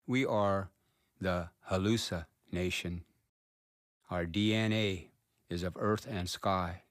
We are the Halusa Nation. Our DNA is of earth and sky.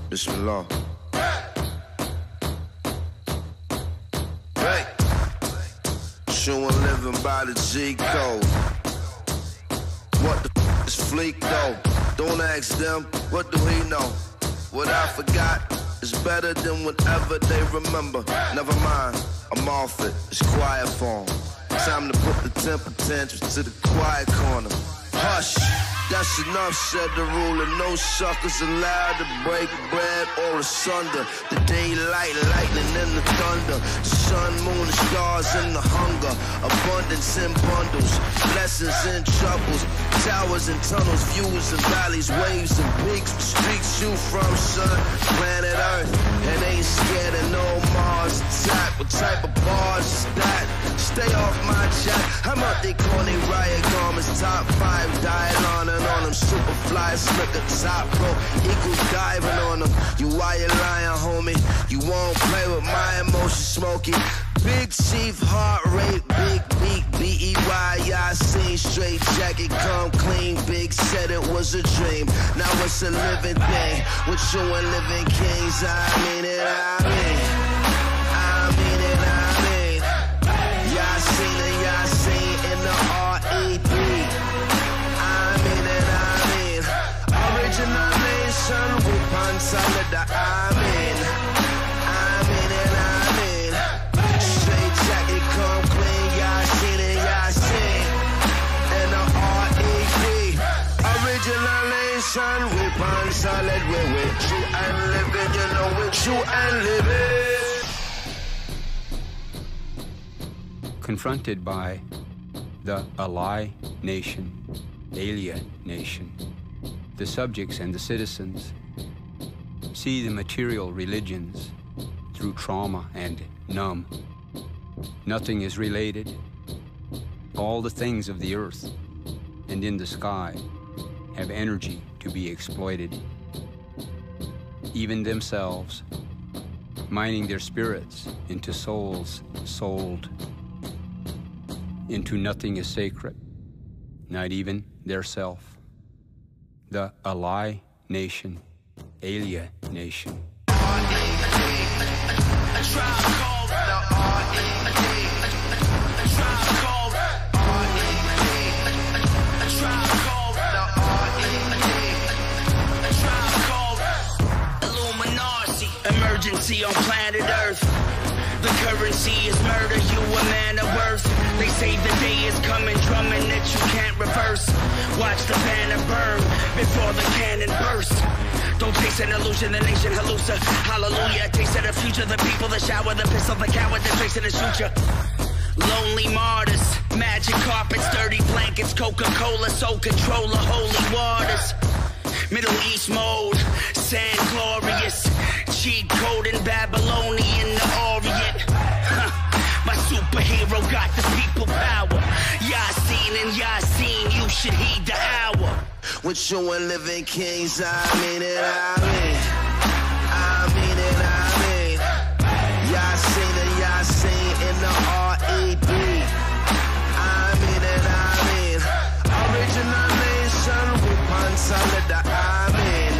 Bismillah. Hey, chewing living by the G code. What the f is fleek though? Don't ask them, what do he know? What I forgot is better than whatever they remember. Never mind, I'm off it, it's quiet form. Time to put the temper tantrums to the quiet corner. Hush. That's enough, said the ruler. No suckers allowed to break bread or asunder. The daylight, lightning, and the thunder. The sun, moon, the stars, and the hunger. Abundance in bundles, blessings and troubles. Towers and tunnels, views and valleys, waves and peaks. Streets you from, son, planet Earth. And ain't scared of no Mars attack. What type of bars is that? Stay off my jack. I'm out they corny riot garments. Top 5 dial on them, super fly, slicker, top rope, equal diving on them. You why you lying, homie? You won't play with my emotions, smoky. Big chief, heart rate, big beat, B-E-Y, I seen straight jacket, come clean, big said it was a dream. Now it's a living thing, with you and living kings, I mean it, I mean. I mean it, I mean. Y'all seen it, y'all seen in the R.E.B. Original nation, we pan solid, I mean it, I mean. Straight jacket, come clean, y'all seen it, y'all seen. And the R.E.P. Original nation, we pan solid, we with you and living, you know, with you and living. Confronted by the Alai Nation, Alien Nation, the subjects and the citizens see the material religions through trauma and numb. Nothing is related. All the things of the earth and in the sky have energy to be exploited. Even themselves, mining their spirits into souls sold. Into nothing is sacred, not even their self. The Alai Nation, Alien Nation. Emergency on planet Earth. The currency is murder, you a man of worth. They say the day is coming, drumming that you can't reverse. Watch the banner burn before the cannon burst. Don't chase an illusion, the nation halusa. Hallelujah, taste of the future, the people, the shower, the pistol, the coward, the trace of the future. Lonely martyrs, magic carpets, dirty blankets, Coca-Cola, soul controller, holy waters. Middle East mode, sand glorious, cheat code in Babylonian, the Orient. My superhero got the people power. Yasin and Yasin, you should heed the hour. With you and living kings, I mean it, I mean. I mean it, I mean. Yasin and Yasin in the R.E.B. I mean it, I mean. Original nation, we pan solid, I mean.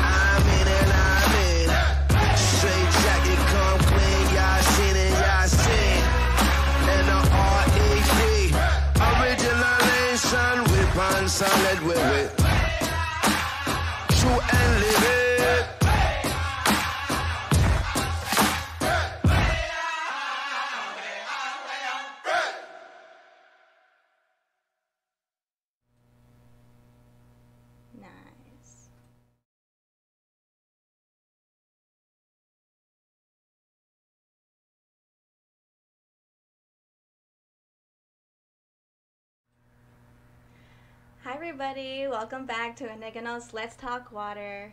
I mean it, I mean. Straight jacket, come clean, Yasin and Yasin. And the R.E.B. Original nation, we pan solid, we with. True and live it. Nice. Hi everybody, welcome back to Ohneganos Let's Talk Water.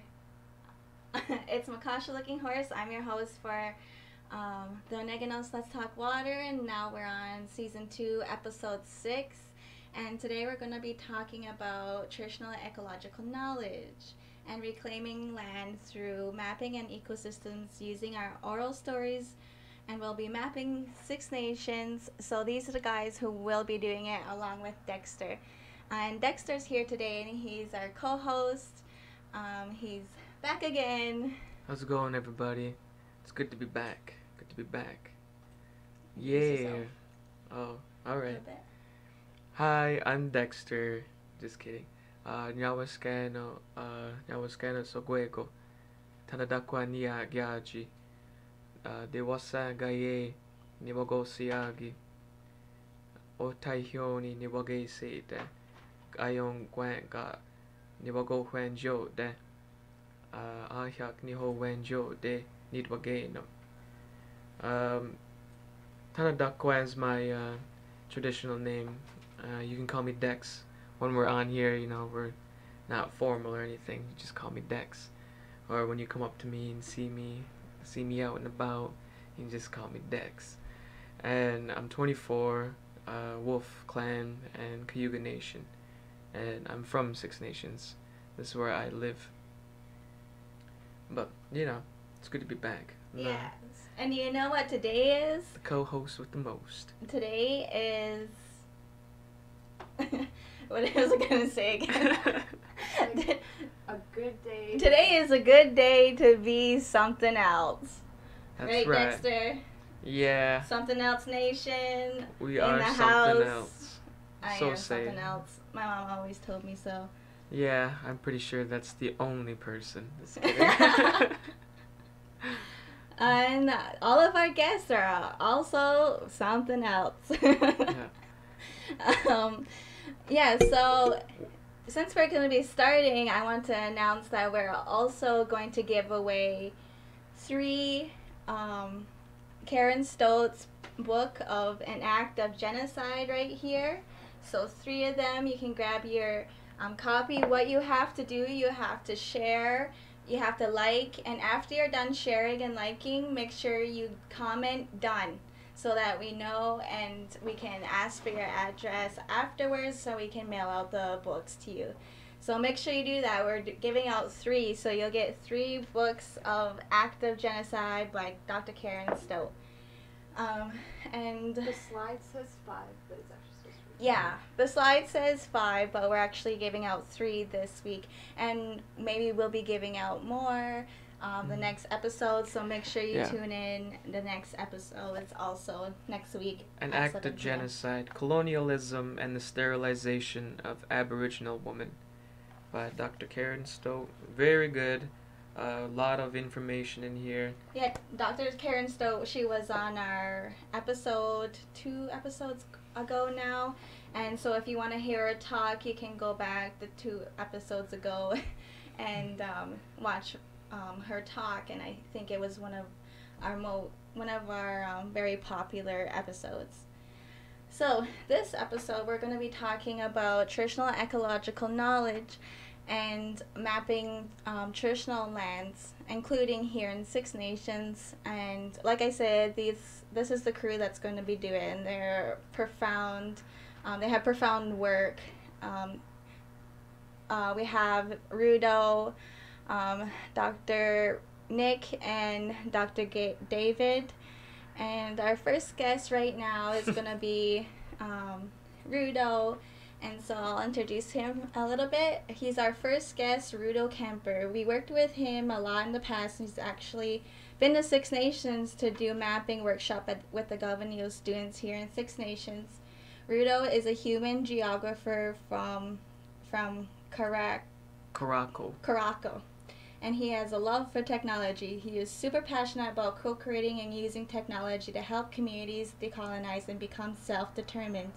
It's Makasha Looking Horse. I'm your host for the Ohneganos Let's Talk Water, and now we're on season 2, episode 6. And today we're going to be talking about traditional ecological knowledge and reclaiming land through mapping and ecosystems using our oral stories. And we'll be mapping 6 nations. So these are the guys who will be doing it along with Dexter. And Dexter's here today, and he's our co-host. He's back again. How's it going, everybody? It's good to be back. Good to be back. Yeah. Oh, alright. Hi, I'm Dexter. Just kidding. Nyawaskano sa Guego. Tanadakwa niya gyaji. Dewasa gaye niwago siagi. O taihyoni niwage seite. Ayong gwanka niwago hwenjo de. Ahyak niho wenjo de nidwageno. Tanadakwa is my traditional name. You can call me Dex. When we're on here, you know, we're not formal or anything. You just call me Dex. Or when you come up to me and see me out and about, you can just call me Dex. And I'm 24, Wolf Clan and Cayuga Nation. And I'm from 6 Nations. This is where I live. But, you know, it's good to be back. Yes. And you know what today is? The co-host with the most. Today is... what was I going to say again? Like a good day. Today is a good day to be something else. That's right, Dexter? Yeah. Something else nation. We in are the something house. else. I So am say. something else. My mom always told me so. Yeah, I'm pretty sure that's the only person. Just kidding. And all of our guests are also something else. Yeah. So since we're going to be starting, I want to announce that we're also going to give away 3 Karen Stott's book of An Act of Genocide right here. So 3 of them, you can grab your copy. What you have to do, you have to share, you have to like, and after you're done sharing and liking, make sure you comment done so that we know and we can ask for your address afterwards so we can mail out the books to you. So make sure you do that. We're giving out 3, so you'll get 3 books of Act of Genocide by Dr. Karen Stott. And The slide says 5, but it's actually supposed to be yeah, the slide says 5, but we're actually giving out 3 this week, and maybe we'll be giving out more the next episode. So make sure you tune in. The next episode is also next week. An at Act 7 of p.m. Genocide, Colonialism, and the Sterilization of Aboriginal Women by Dr. Karen Stott. Very good. A lot of information in here. Yeah, Dr. Karen Stott, she was on our episode 2 episodes ago now. And so if you want to hear her talk, you can go back the 2 episodes ago and watch her talk. And I think it was one of our very popular episodes. So this episode, we're going to be talking about traditional ecological knowledge and mapping traditional lands, including here in 6 Nations. And like I said, this is the crew that's going to be doing it, and they're profound. They have profound work. We have Rudo, Dr. Nick, and Dr. David. And our first guest right now is going to be Rudo. And so I'll introduce him a little bit. He's our first guest, Rudo Kemper. We worked with him a lot in the past. He's actually been to 6 Nations to do mapping workshop with the Galbraith students here in 6 Nations. Rudo is a human geographer from Caraco. And he has a love for technology. He is super passionate about co-creating and using technology to help communities decolonize and become self-determined.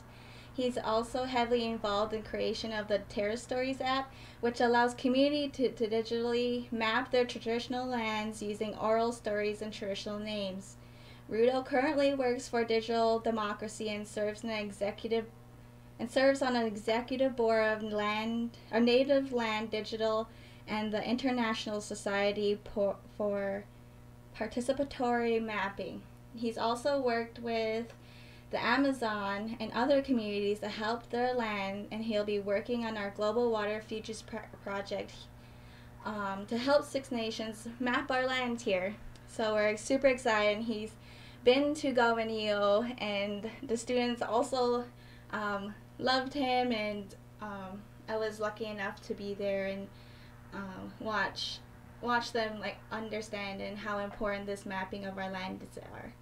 He's also heavily involved in creation of the Terra Stories app, which allows community to digitally map their traditional lands using oral stories and traditional names. Rudo currently works for Digital Democracy and serves on an executive board of Native Land Digital and the International Society for Participatory Mapping. He's also worked with the Amazon and other communities to help their land, and he'll be working on our Global Water Futures project to help Six Nations map our land here. So we're super excited. He's been to Galbraith, and the students also loved him, and I was lucky enough to be there and watch them like understand and how important this mapping of our lands are.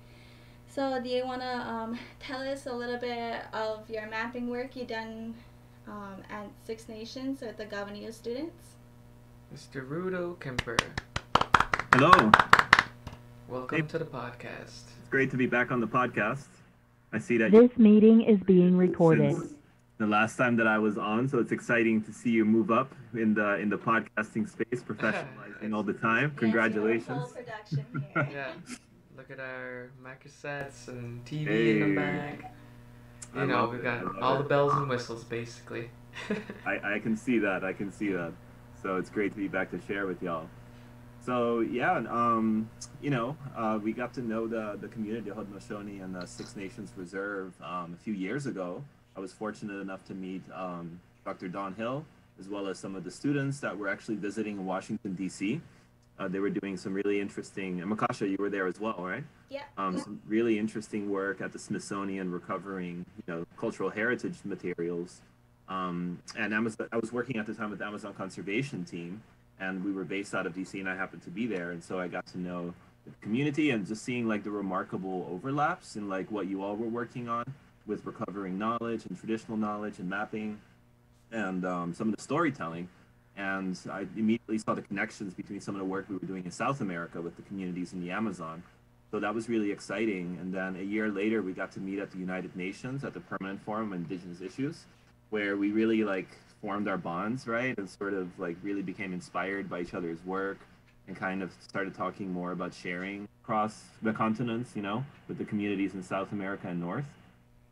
So do you want to tell us a little bit of your mapping work you done at Six Nations with the Galbraith students? Mr. Rudo Kemper. Hello. Welcome to the podcast. It's great to be back on the podcast. I see that This meeting is being recorded. since the last time that I was on, so it's exciting to see you move up in the podcasting space, professionalizing all the time. Congratulations. Yes, production here. Yeah. Look at our Makasets and TV in the back. You know, we've got all the bells and whistles, basically. I can see that. I can see that. So it's great to be back to share with y'all. So yeah, we got to know the community of Haudenosaunee and the Six Nations Reserve a few years ago. I was fortunate enough to meet Dr. Don Hill, as well as some of the students that were actually visiting in Washington, D.C. They were doing some really interesting, and Makasha, you were there as well, right? Yeah. Some really interesting work at the Smithsonian recovering, cultural heritage materials. And Amazon, I was working at the time with the Amazon Conservation Team, and we were based out of DC, and I happened to be there, and so I got to know the community and just seeing like the remarkable overlaps in like what you all were working on with recovering knowledge and traditional knowledge and mapping, and some of the storytelling. And I immediately saw the connections between some of the work we were doing in South America with the communities in the Amazon. So that was really exciting. And then a year later, we got to meet at the United Nations at the Permanent Forum on Indigenous Issues, where we really like formed our bonds, right? And sort of like really became inspired by each other's work and kind of started talking more about sharing across the continents, with the communities in South America and North.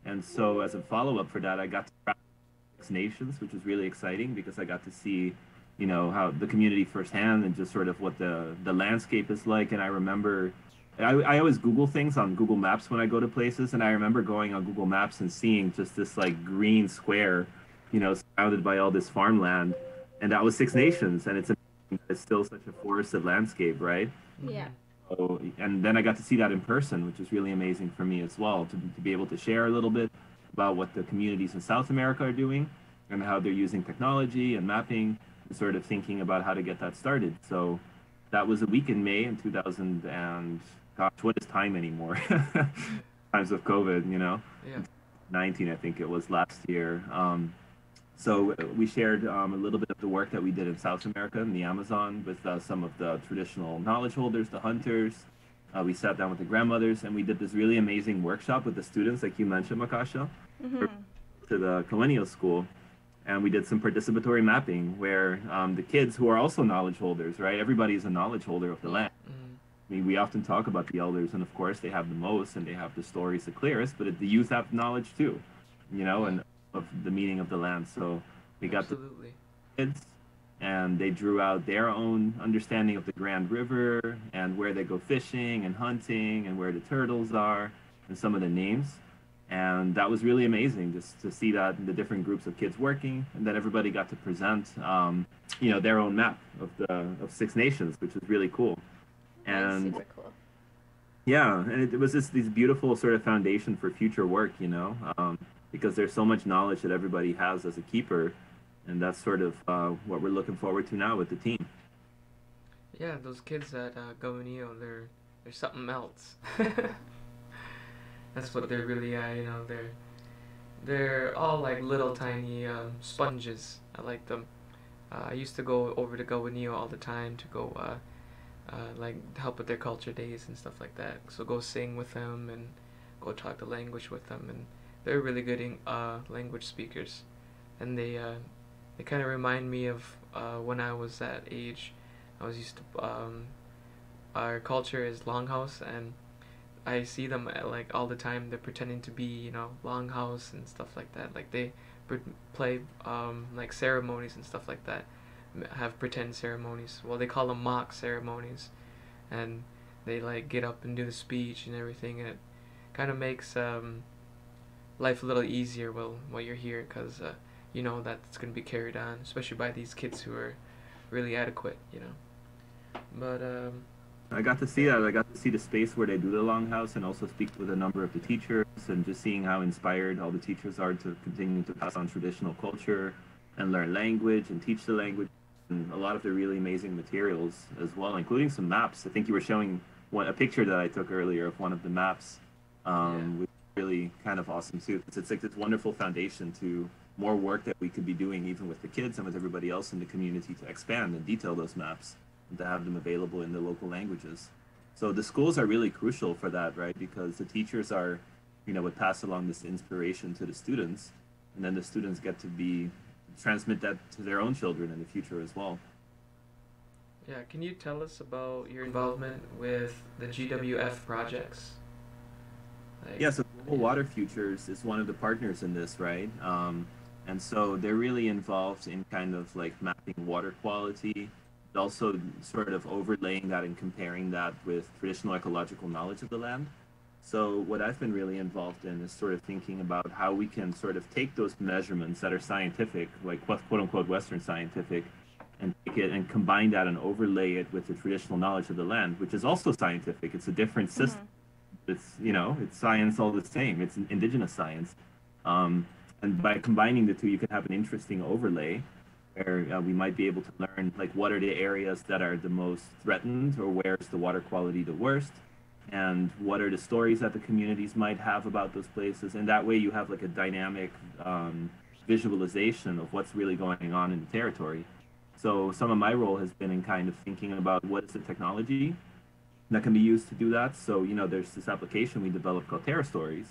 And so as a follow-up for that, I got to travel to Six Nations, which was really exciting because I got to see, how the community firsthand and just sort of what the landscape is like. And I remember, I always Google things on Google Maps when I go to places, and I remember going on Google Maps and seeing just this like green square, surrounded by all this farmland, and that was Six Nations, and it's still such a forested landscape, right? Yeah. So, and then I got to see that in person, which was really amazing for me as well, to be able to share a little bit about what the communities in South America are doing and how they're using technology and mapping and sort of thinking about how to get that started. So that was a week in May in 2000, and gosh, what is time anymore? Times of COVID, Yeah. 19, I think it was last year. So we shared a little bit of the work that we did in South America in the Amazon with some of the traditional knowledge holders, the hunters. We sat down with the grandmothers, and we did this really amazing workshop with the students, like you mentioned, Makasha, to the colonial school. And we did some participatory mapping where the kids who are also knowledge holders, right? Everybody's a knowledge holder of the land. I mean, we often talk about the elders, and of course they have the most and they have the stories the clearest, but the youth have knowledge too, and of the meaning of the land. So we got the kids, and they drew out their own understanding of the Grand River and where they go fishing and hunting and where the turtles are and some of the names. And that was really amazing just to see that in the different groups of kids working, and then everybody got to present, their own map of Six Nations, which was really cool. And super cool. Yeah, and it was this beautiful sort of foundation for future work, because there's so much knowledge that everybody has as a keeper, and that's sort of what we're looking forward to now with the team. Yeah, those kids at Govenio, they're something else. That's what they're really, they're all like little tiny sponges. I like them. I used to go over to Govenio all the time to go help with their culture days and stuff like that. So go sing with them and go talk the language with them, and they're really good language speakers. And they kind of remind me of when I was that age. I was used to our culture is longhouse, and I see them like all the time. They're pretending to be longhouse and stuff like that. Like they play like ceremonies and stuff like that. have pretend ceremonies. Well, they call them mock ceremonies, and they like get up and do the speech and everything, and it kind of makes life a little easier while you're here, because you know that it's going to be carried on, especially by these kids who are really adequate, you know. But I got to see that. I got to see the space where they do the longhouse, and also speak with a number of the teachers, and just seeing how inspired all the teachers are to continue to pass on traditional culture and learn language and teach the language, and a lot of the really amazing materials as well, including some maps. I think you were showing a picture that I took earlier of one of the maps, which is really kind of awesome too. It's like this wonderful foundation to more work that we could be doing even with the kids and with everybody else in the community to expand and detail those maps and to have them available in the local languages. So the schools are really crucial for that, right? Because the teachers are, would pass along this inspiration to the students, and then the students get to transmit that to their own children in the future as well. Yeah, can you tell us about your involvement with the GWF projects? So Global Water Futures is one of the partners in this, right? And so they're really involved in kind of like mapping water quality, but also sort of overlaying that and comparing that with traditional ecological knowledge of the land. So what I've been really involved in is sort of thinking about how we can sort of take those measurements that are scientific, like quote unquote Western scientific, and take it and combine that and overlay it with the traditional knowledge of the land, which is also scientific. It's a different system. It's, it's science all the same. It's an indigenous science. And by combining the two, you can have an interesting overlay where we might be able to learn, like, what are the areas that are the most threatened, or where's the water quality the worst, and what are the stories that the communities might have about those places. And that way you have like a dynamic visualization of what's really going on in the territory. So some of my role has been in kind of thinking about what is the technology that can be used to do that. So, there's this application we developed called Terra Stories,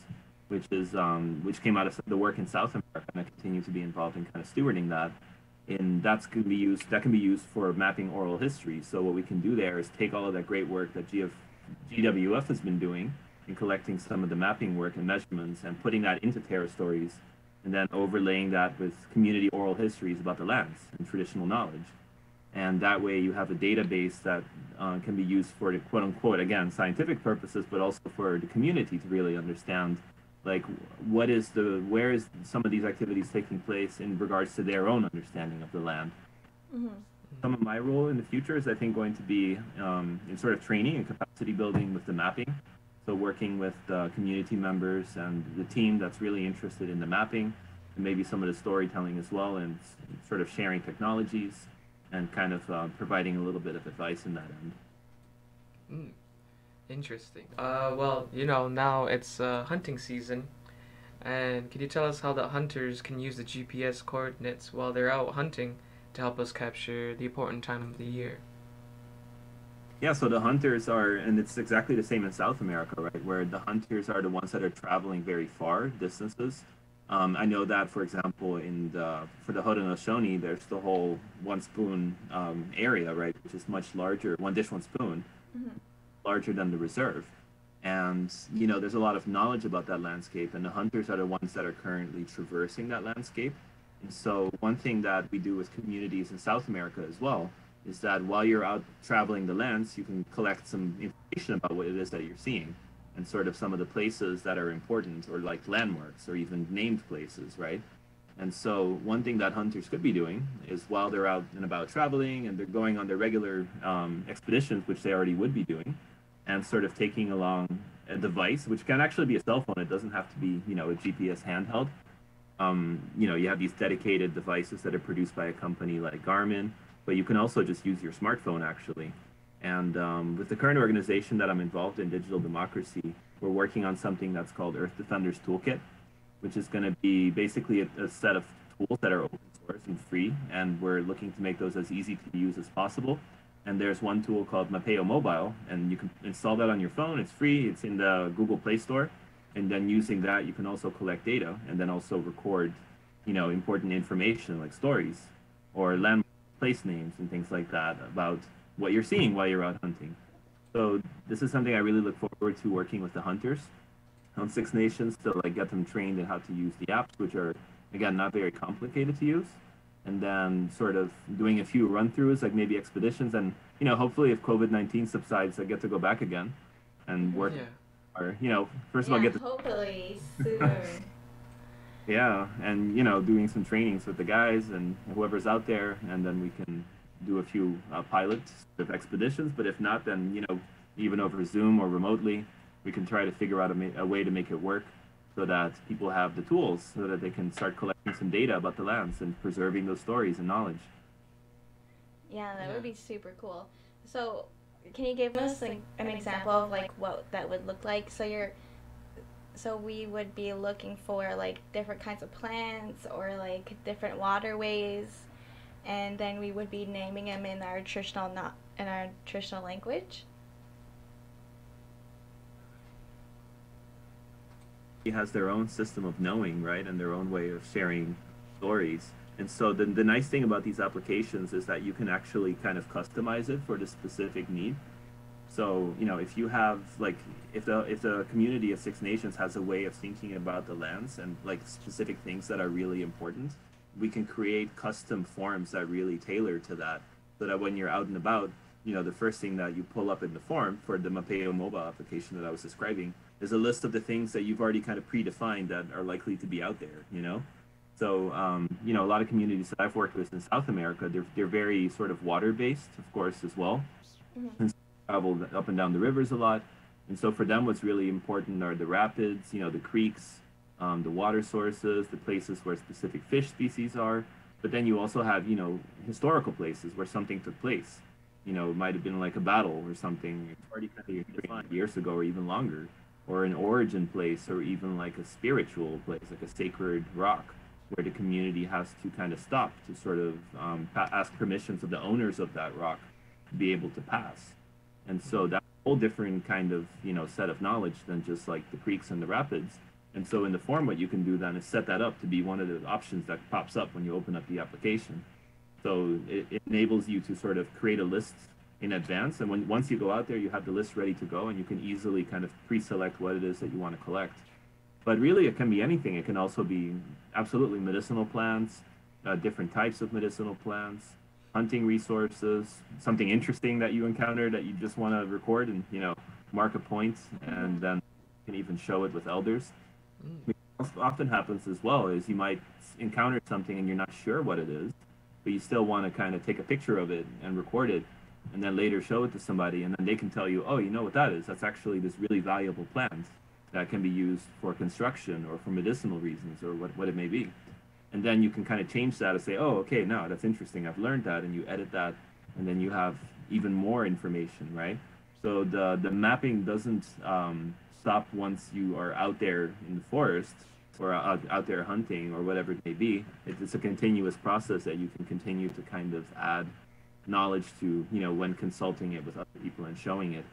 which came out of the work in South America, and I continue to be involved in kind of stewarding that. And that can be used for mapping oral history. So what we can do there is take all of that great work that GWF has been doing in collecting some of the mapping work and measurements and putting that into Terra Stories, and then overlaying that with community oral histories about the lands and traditional knowledge. And that way you have a database that can be used for the quote unquote, again, scientific purposes, but also for the community to really understand, like, where is some of these activities taking place in regards to their own understanding of the land. Mm-hmm. Some of my role in the future is, I think, going to be in sort of training and capacity building with the mapping. So working with community members and the team that's really interested in the mapping, and maybe some of the storytelling as well, and sort of sharing technologies and kind of providing a little bit of advice in that end. Interesting. Well, now it's hunting season, and can you tell us how the hunters can use the GPS coordinates while they're out hunting to help us capture the important time of the year? Yeah, so the hunters are, and it's exactly the same in South America, right, where the hunters are the ones that are traveling very far distances. I know that, for example, for the Haudenosaunee, there's the whole one spoon area, right, which is much larger, one dish, one spoon, larger than the reserve. And, there's a lot of knowledge about that landscape, and the hunters are the ones that are currently traversing that landscape. And so one thing that we do with communities in South America as well is that while you're out traveling the lands, you can collect some information about what it is that you're seeing, and sort of some of the places that are important, or like landmarks, or even named places, right? And so one thing that hunters could be doing is, while they're out and about traveling and they're going on their regular expeditions, which they already would be doing, and sort of taking along a device, which can actually be a cell phone. It doesn't have to be, a GPS handheld. You have these dedicated devices that are produced by a company like Garmin, but you can also just use your smartphone, actually. And with the current organization that I'm involved in, Digital Democracy, we're working on something that's called Earth Defenders Toolkit, which is going to be basically a set of tools that are open source and free, and we're looking to make those as easy to use as possible. And there's one tool called Mapeo Mobile, and you can install that on your phone. It's free. It's in the Google Play Store. And then using that, you can also collect data and then also record, important information like stories or landmark place names and things like that about what you're seeing while you're out hunting. So this is something I really look forward to working with the hunters on Six Nations to get them trained in how to use the apps, which are, again, not very complicated to use. and then sort of doing a few run-throughs, like maybe expeditions, and hopefully if COVID-19 subsides, I get to go back again and work, or first of all get the hopefully soon. Yeah, and doing some trainings with the guys and whoever's out there, and then we can do a few pilot sort of expeditions. But if not, then even over Zoom or remotely, we can try to figure out a way to make it work, so that people have the tools, so that they can start collecting some data about the lands and preserving those stories and knowledge. Yeah, that would be super cool. So, can you give us like an example of like what that would look like? So we would be looking for like different kinds of plants or like different waterways, and then we would be naming them in our traditional language. He has their own system of knowing, right, and their own way of sharing stories. And so the nice thing about these applications is that you can actually kind of customize it for the specific need. So, if you have, like, if the community of Six Nations has a way of thinking about the lands and, like, specific things that are really important, we can create custom forms that really tailor to that, so that when you're out and about, the first thing that you pull up in the form for the Mapeo mobile application that I was describing is a list of the things that you've already kind of predefined that are likely to be out there, So, a lot of communities that I've worked with in South America, they're very sort of water-based, of course, as well. Mm-hmm. And travel up and down the rivers a lot. And so for them, what's really important are the rapids, the creeks, the water sources, the places where specific fish species are. But then you also have, historical places where something took place. It might have been like a battle or something 40 years ago or even longer, or an origin place, or even like a spiritual place, like a sacred rock, where the community has to kind of stop to sort of ask permissions of the owners of that rock to be able to pass. And so that's a whole different kind of, set of knowledge than just like the creeks and the rapids. And so in the form, what you can do then is set that up to be one of the options that pops up when you open up the application. So it enables you to sort of create a list in advance. And once you go out there, you have the list ready to go, and you can easily kind of pre-select what it is that you want to collect. But really, it can be anything. It can also be absolutely medicinal plants, different types of medicinal plants, hunting resources, something interesting that you encounter that you just want to record and, mark a point, and then you can even show it with elders. What often happens as well is you might encounter something and you're not sure what it is, but you still want to kind of take a picture of it and record it, and then later show it to somebody, and then they can tell you, oh, you know what that is? That's actually this really valuable plant that can be used for construction or for medicinal reasons or what it may be. And then you can kind of change that and say, oh, okay, no, that's interesting. I've learned that, and you edit that, and then you have even more information, right? So the mapping doesn't stop once you are out there in the forest or out there hunting or whatever it may be. It's a continuous process that you can continue to kind of add knowledge to, when consulting it with other people and showing it.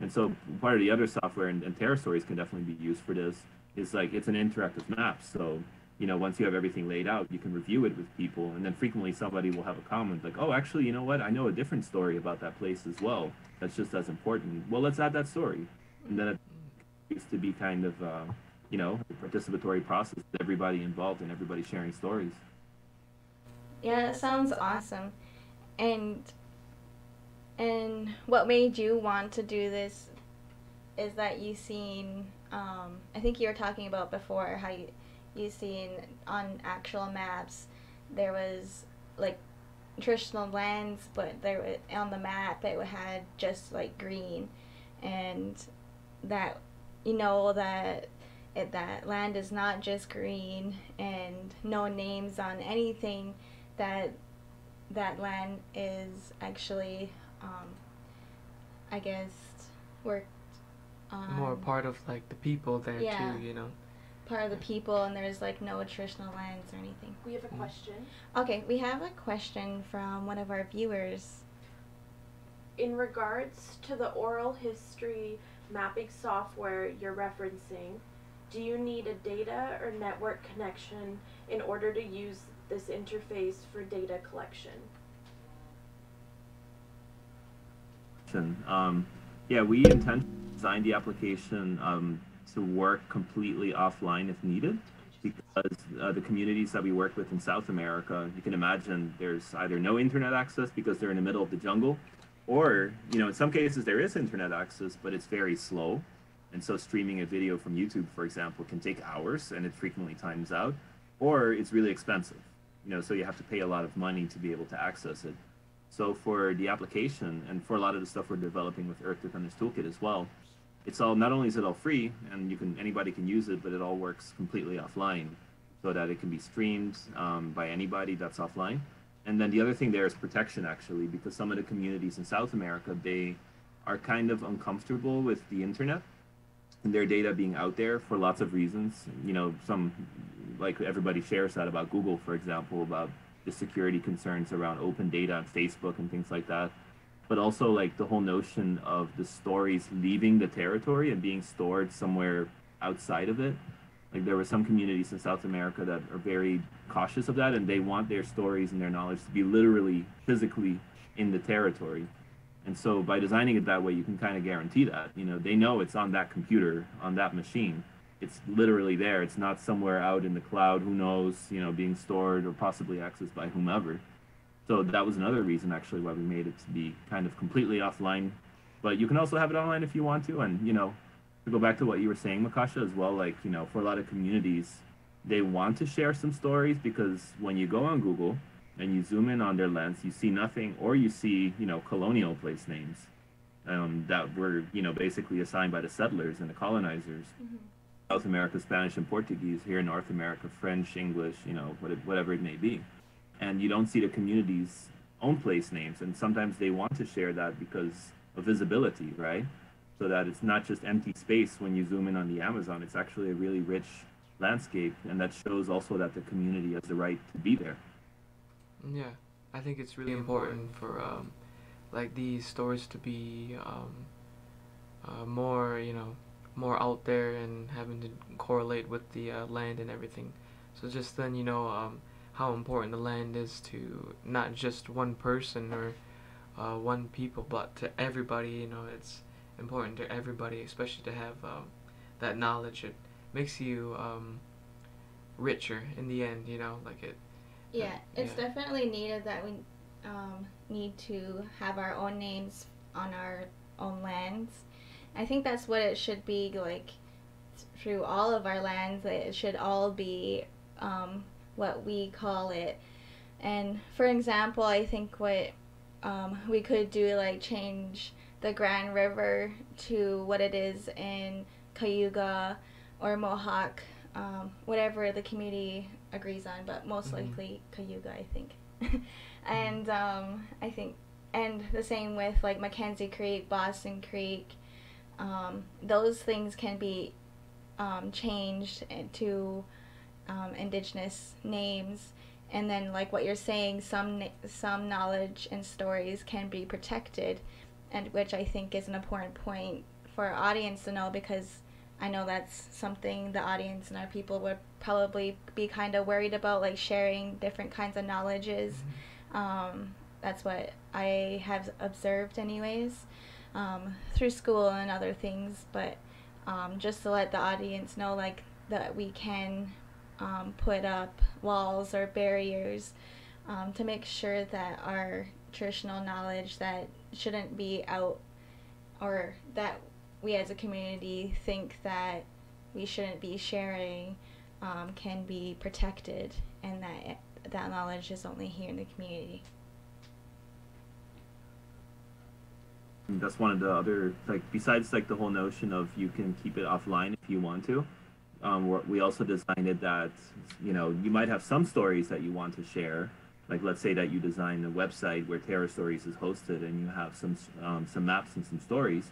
And so part of the other software and Terra Stories can definitely be used for this. Is like it's an interactive map. So, once you have everything laid out, you can review it with people, and then frequently somebody will have a comment like, oh, actually, you know what? I know a different story about that place as well. That's just as important. Well, let's add that story. And then it used to be kind of, a participatory process with everybody involved and everybody sharing stories. Yeah, that sounds awesome. And what made you want to do this is that you seen, I think you were talking about before how you seen on actual maps there was like traditional lands, but there was, on the map it had just like green, and that that land is not just green, and no names on anything. That land is actually I guess worked on more part of like the people there too, part of the people, and there's like no traditional lands or anything. We have a question. Okay, we have a question from one of our viewers. In regards to the oral history mapping software you're referencing, do you need a data or network connection in order to use this interface for data collection? Yeah, we intend to design the application to work completely offline if needed. because the communities that we work with in South America, you can imagine there's either no internet access because they're in the middle of the jungle, or, you know, in some cases there is internet access, but it's very slow. And so streaming a video from YouTube, for example, can take hours and it frequently times out, or it's really expensive, you know, so you have to pay a lot of money to be able to access it. So for the application and for a lot of the stuff we're developing with Earth Defenders Toolkit as well, it's all, not only is it all free and anybody can use it, but it all works completely offline so that it can be streamed by anybody that's offline. And then the other thing there is protection, actually, because some of the communities in South America, they are kind of uncomfortable with the internet and their data being out there for lots of reasons. You know, some, like everybody shares that about Google, for example, about the security concerns around open data on Facebook and things like that. But also like the whole notion of the stories leaving the territory and being stored somewhere outside of it. Like there were some communities in South America that are very cautious of that, and they want their stories and their knowledge to be literally, physically in the territory. And so by designing it that way, you can kind of guarantee that, you know, they know it's on that computer, on that machine. It's literally there. It's not somewhere out in the cloud, who knows, you know, being stored or possibly accessed by whomever. So that was another reason actually why we made it to be kind of completely offline. But you can also have it online if you want to. And, you know, to go back to what you were saying, Makasa, as well, like, you know, for a lot of communities, they want to share some stories because when you go on Google and you zoom in on their lens, you see nothing, or you see, you know, colonial place names that were, you know, basically assigned by the settlers and the colonizers. Mm-hmm. South America, Spanish and Portuguese, here in North America, French, English, you know, whatever it may be. And you don't see the community's own place names. And sometimes they want to share that because of visibility, right? So that it's not just empty space when you zoom in on the Amazon. It's actually a really rich landscape. And that shows also that the community has the right to be there. Yeah, I think it's really important for like these stories to be more, you know, more out there and having to correlate with the land and everything. So just then, you know, how important the land is to not just one person or one people, but to everybody. You know, it's important to everybody, especially to have that knowledge. It makes you richer in the end, you know, like it. Yeah, it's definitely needed that we need to have our own names on our own lands. I think that's what it should be, like, through all of our lands. It should all be what we call it. And for example, I think what we could do, like, change the Grand River to what it is in Cayuga or Mohawk, whatever the community agrees on, but most likely Cayuga, I think. And I think, and the same with like Mackenzie Creek, Boston Creek. Those things can be changed to Indigenous names, and then like what you're saying, some knowledge and stories can be protected, and which I think is an important point for our audience to know, because I know that's something the audience and our people would probably be kind of worried about, like sharing different kinds of knowledges. That's what I have observed anyways, through school and other things, but just to let the audience know, like, that we can put up walls or barriers to make sure that our traditional knowledge that shouldn't be out, or that we as a community think that we shouldn't be sharing, can be protected, and that knowledge is only here in the community. And that's one of the other, like, besides like the whole notion of you can keep it offline if you want to, we also designed it that, you know, you might have some stories that you want to share. Like, let's say that you design a website where Terra Stories is hosted, and you have some maps and some stories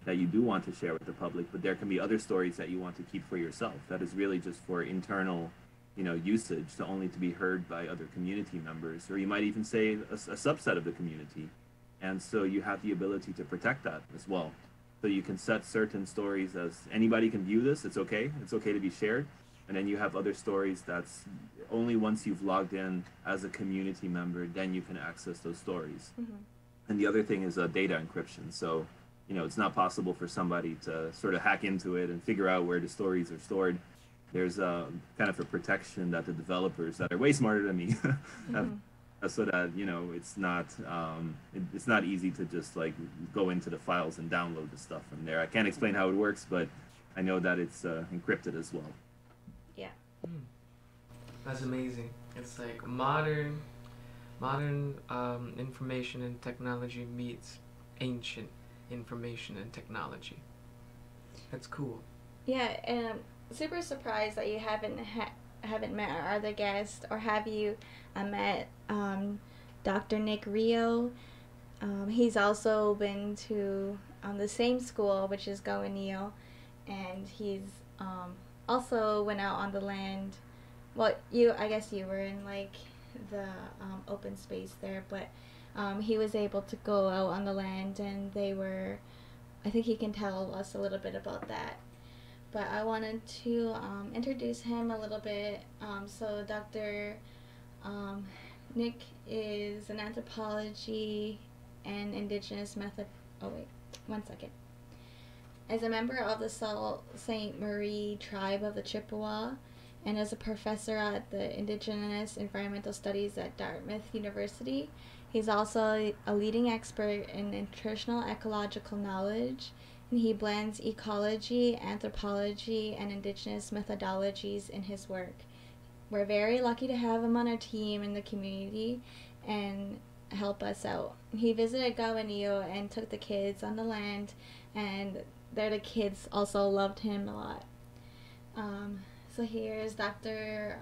that you do want to share with the public, but there can be other stories that you want to keep for yourself. That is really just for internal, you know, usage, to only to be heard by other community members, or you might even say a subset of the community. And so you have the ability to protect that as well. So you can set certain stories as anybody can view this, it's okay to be shared. And then you have other stories that's only once you've logged in as a community member, then you can access those stories. And the other thing is data encryption. So, you know, it's not possible for somebody to sort of hack into it and figure out where the stories are stored. there's a kind of a protection that the developers that are way smarter than me have, so that, you know, it's not easy to just like go into the files and download the stuff from there. I can't explain how it works, but I know that it's encrypted as well. Yeah. That's amazing. It's like modern information and technology meets ancient information and technology. That's cool. Yeah, and I'm super surprised that you haven't met our other guest, or have you met Dr. Nick Rio? He's also been to the same school, which is Gowanio, and he's also went out on the land. Well, I guess you were in like the open space there, but he was able to go out on the land, and I think he can tell us a little bit about that. But I wanted to introduce him a little bit. So Dr. Nick is an anthropology and Indigenous method. Oh wait, one second. As a member of the Sault Ste. Marie tribe of the Chippewa, and as a professor at the Indigenous Environmental Studies at Dartmouth University, he's also a leading expert in traditional ecological knowledge, and he blends ecology, anthropology, and Indigenous methodologies in his work. We're very lucky to have him on our team in the community and help us out. He visited Gowanio and took the kids on the land, and the kids also loved him a lot. So here's Dr.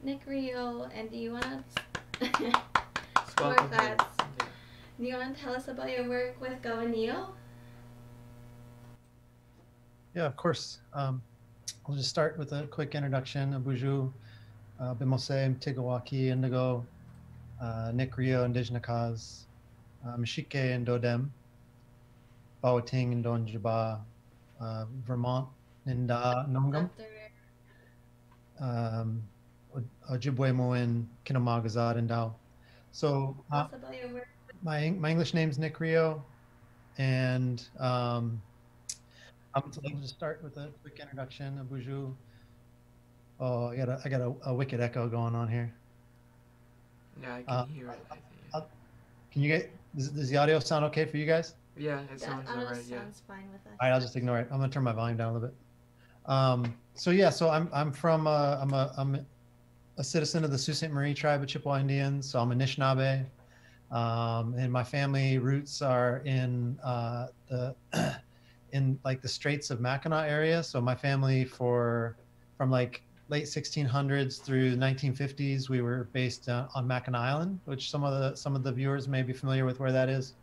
Nick Rio, and do you want to do you want to tell us about your work with Gowanio? Yeah, of course. I'll just start with a quick introduction. Abuju, Bimose, Mtigawaki, Indigo, Nick Rio, Indigenous, Mashike and Dodem, Bawating and Donjaba, Vermont, and Nongam, Ojibwe and Kinamagazad and Dao. So my English name's Nick Rio, and I'm going to start with a quick introduction. Abuju. Oh, I got a wicked echo going on here. Yeah, I can hear it. I think. Can you get? Does the audio sound okay for you guys? Yeah, it sounds alright. Yeah. Sounds fine with us. All right, I'll just ignore it. I'm gonna turn my volume down a little bit. So I'm from I'm a citizen of the Sault Ste. Marie tribe of Chippewa Indians. So I'm Anishinaabe, and my family roots are in in like the Straits of Mackinac area. So my family from like late 1600s through 1950s, we were based on Mackinac Island, which some of the viewers may be familiar with where that is.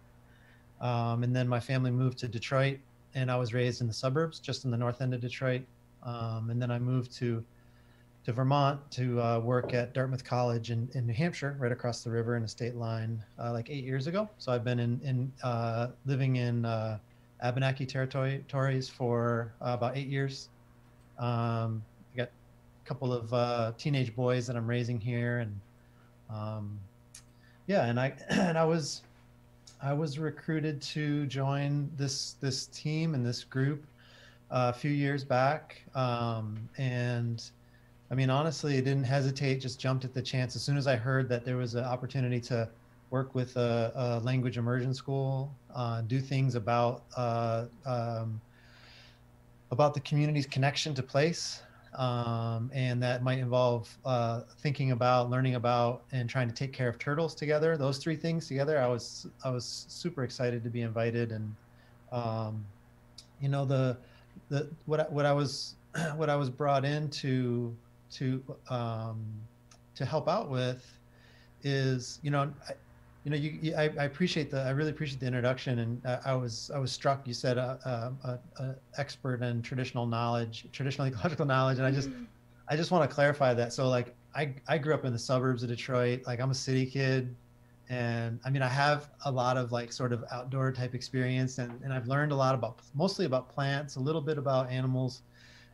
And then my family moved to Detroit, and I was raised in the suburbs, just in the north end of Detroit. And then I moved to Vermont to work at Dartmouth College in New Hampshire, right across the river in the state line, like 8 years ago. So I've been living in Abenaki territories for about 8 years. I got a couple of teenage boys that I'm raising here, and yeah, and I was recruited to join this team and this group a few years back, and I mean, honestly, I didn't hesitate, just jumped at the chance. As soon as I heard that there was an opportunity to work with a language immersion school, do things about the community's connection to place, and that might involve thinking about, learning about, and trying to take care of turtles together. Those three things together, I was super excited to be invited, and you know, what I was brought in to help out with is, you know, I appreciate I really appreciate the introduction, and I was struck. You said expert in traditional ecological knowledge, and I just want to clarify that. So like I grew up in the suburbs of Detroit. Like I'm a city kid, and I mean I have a lot of like sort of outdoor type experience, and I've learned a lot mostly about plants, a little bit about animals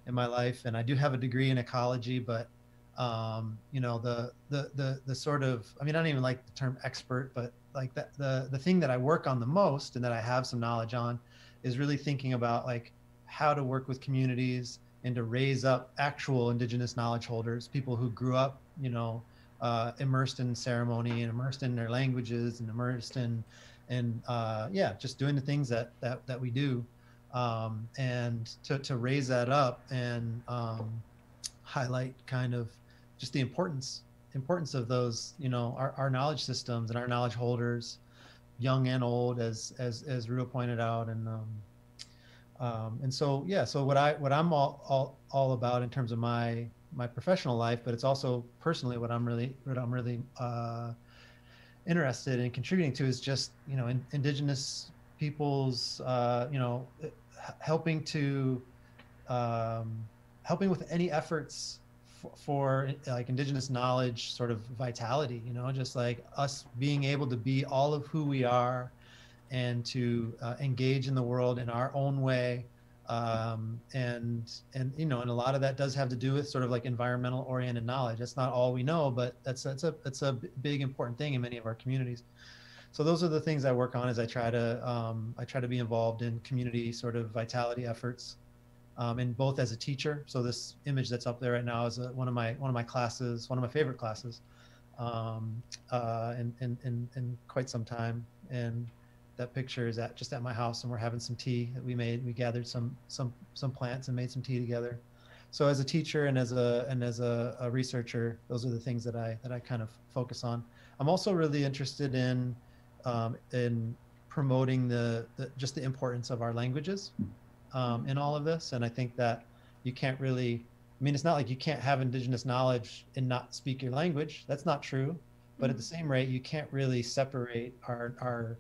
in my life, and I do have a degree in ecology, but you know, the sort of, I mean, I don't even like the term expert, but like the thing that I work on the most and that I have some knowledge on is really thinking about like how to work with communities and to raise up actual Indigenous knowledge holders, people who grew up, immersed in ceremony and immersed in their languages and immersed in yeah, just doing the things that we do, and to raise that up and highlight kind of just the importance of those, our knowledge systems and our knowledge holders, young and old, as Rudo pointed out. And so yeah, so what I'm all about in terms of my professional life, but it's also personally what I'm really interested in contributing to, is just Indigenous peoples, helping with any efforts for like Indigenous knowledge sort of vitality, just like us being able to be all of who we are and to engage in the world in our own way. And a lot of that does have to do with sort of like environmental oriented knowledge. That's not all we know, but that's a big important thing in many of our communities. So those are the things I work on as I try to be involved in community sort of vitality efforts, and both as a teacher. So this image that's up there right now is one of my classes, one of my favorite classes, in quite some time. And that picture is just at my house, and we're having some tea that we made. We gathered some plants and made some tea together. So as a teacher and as a researcher, those are the things that I kind of focus on. I'm also really interested in promoting just the importance of our languages in all of this. And I think that you can't really, it's not like you can't have Indigenous knowledge and not speak your language. That's not true. But at the same rate, you can't really separate our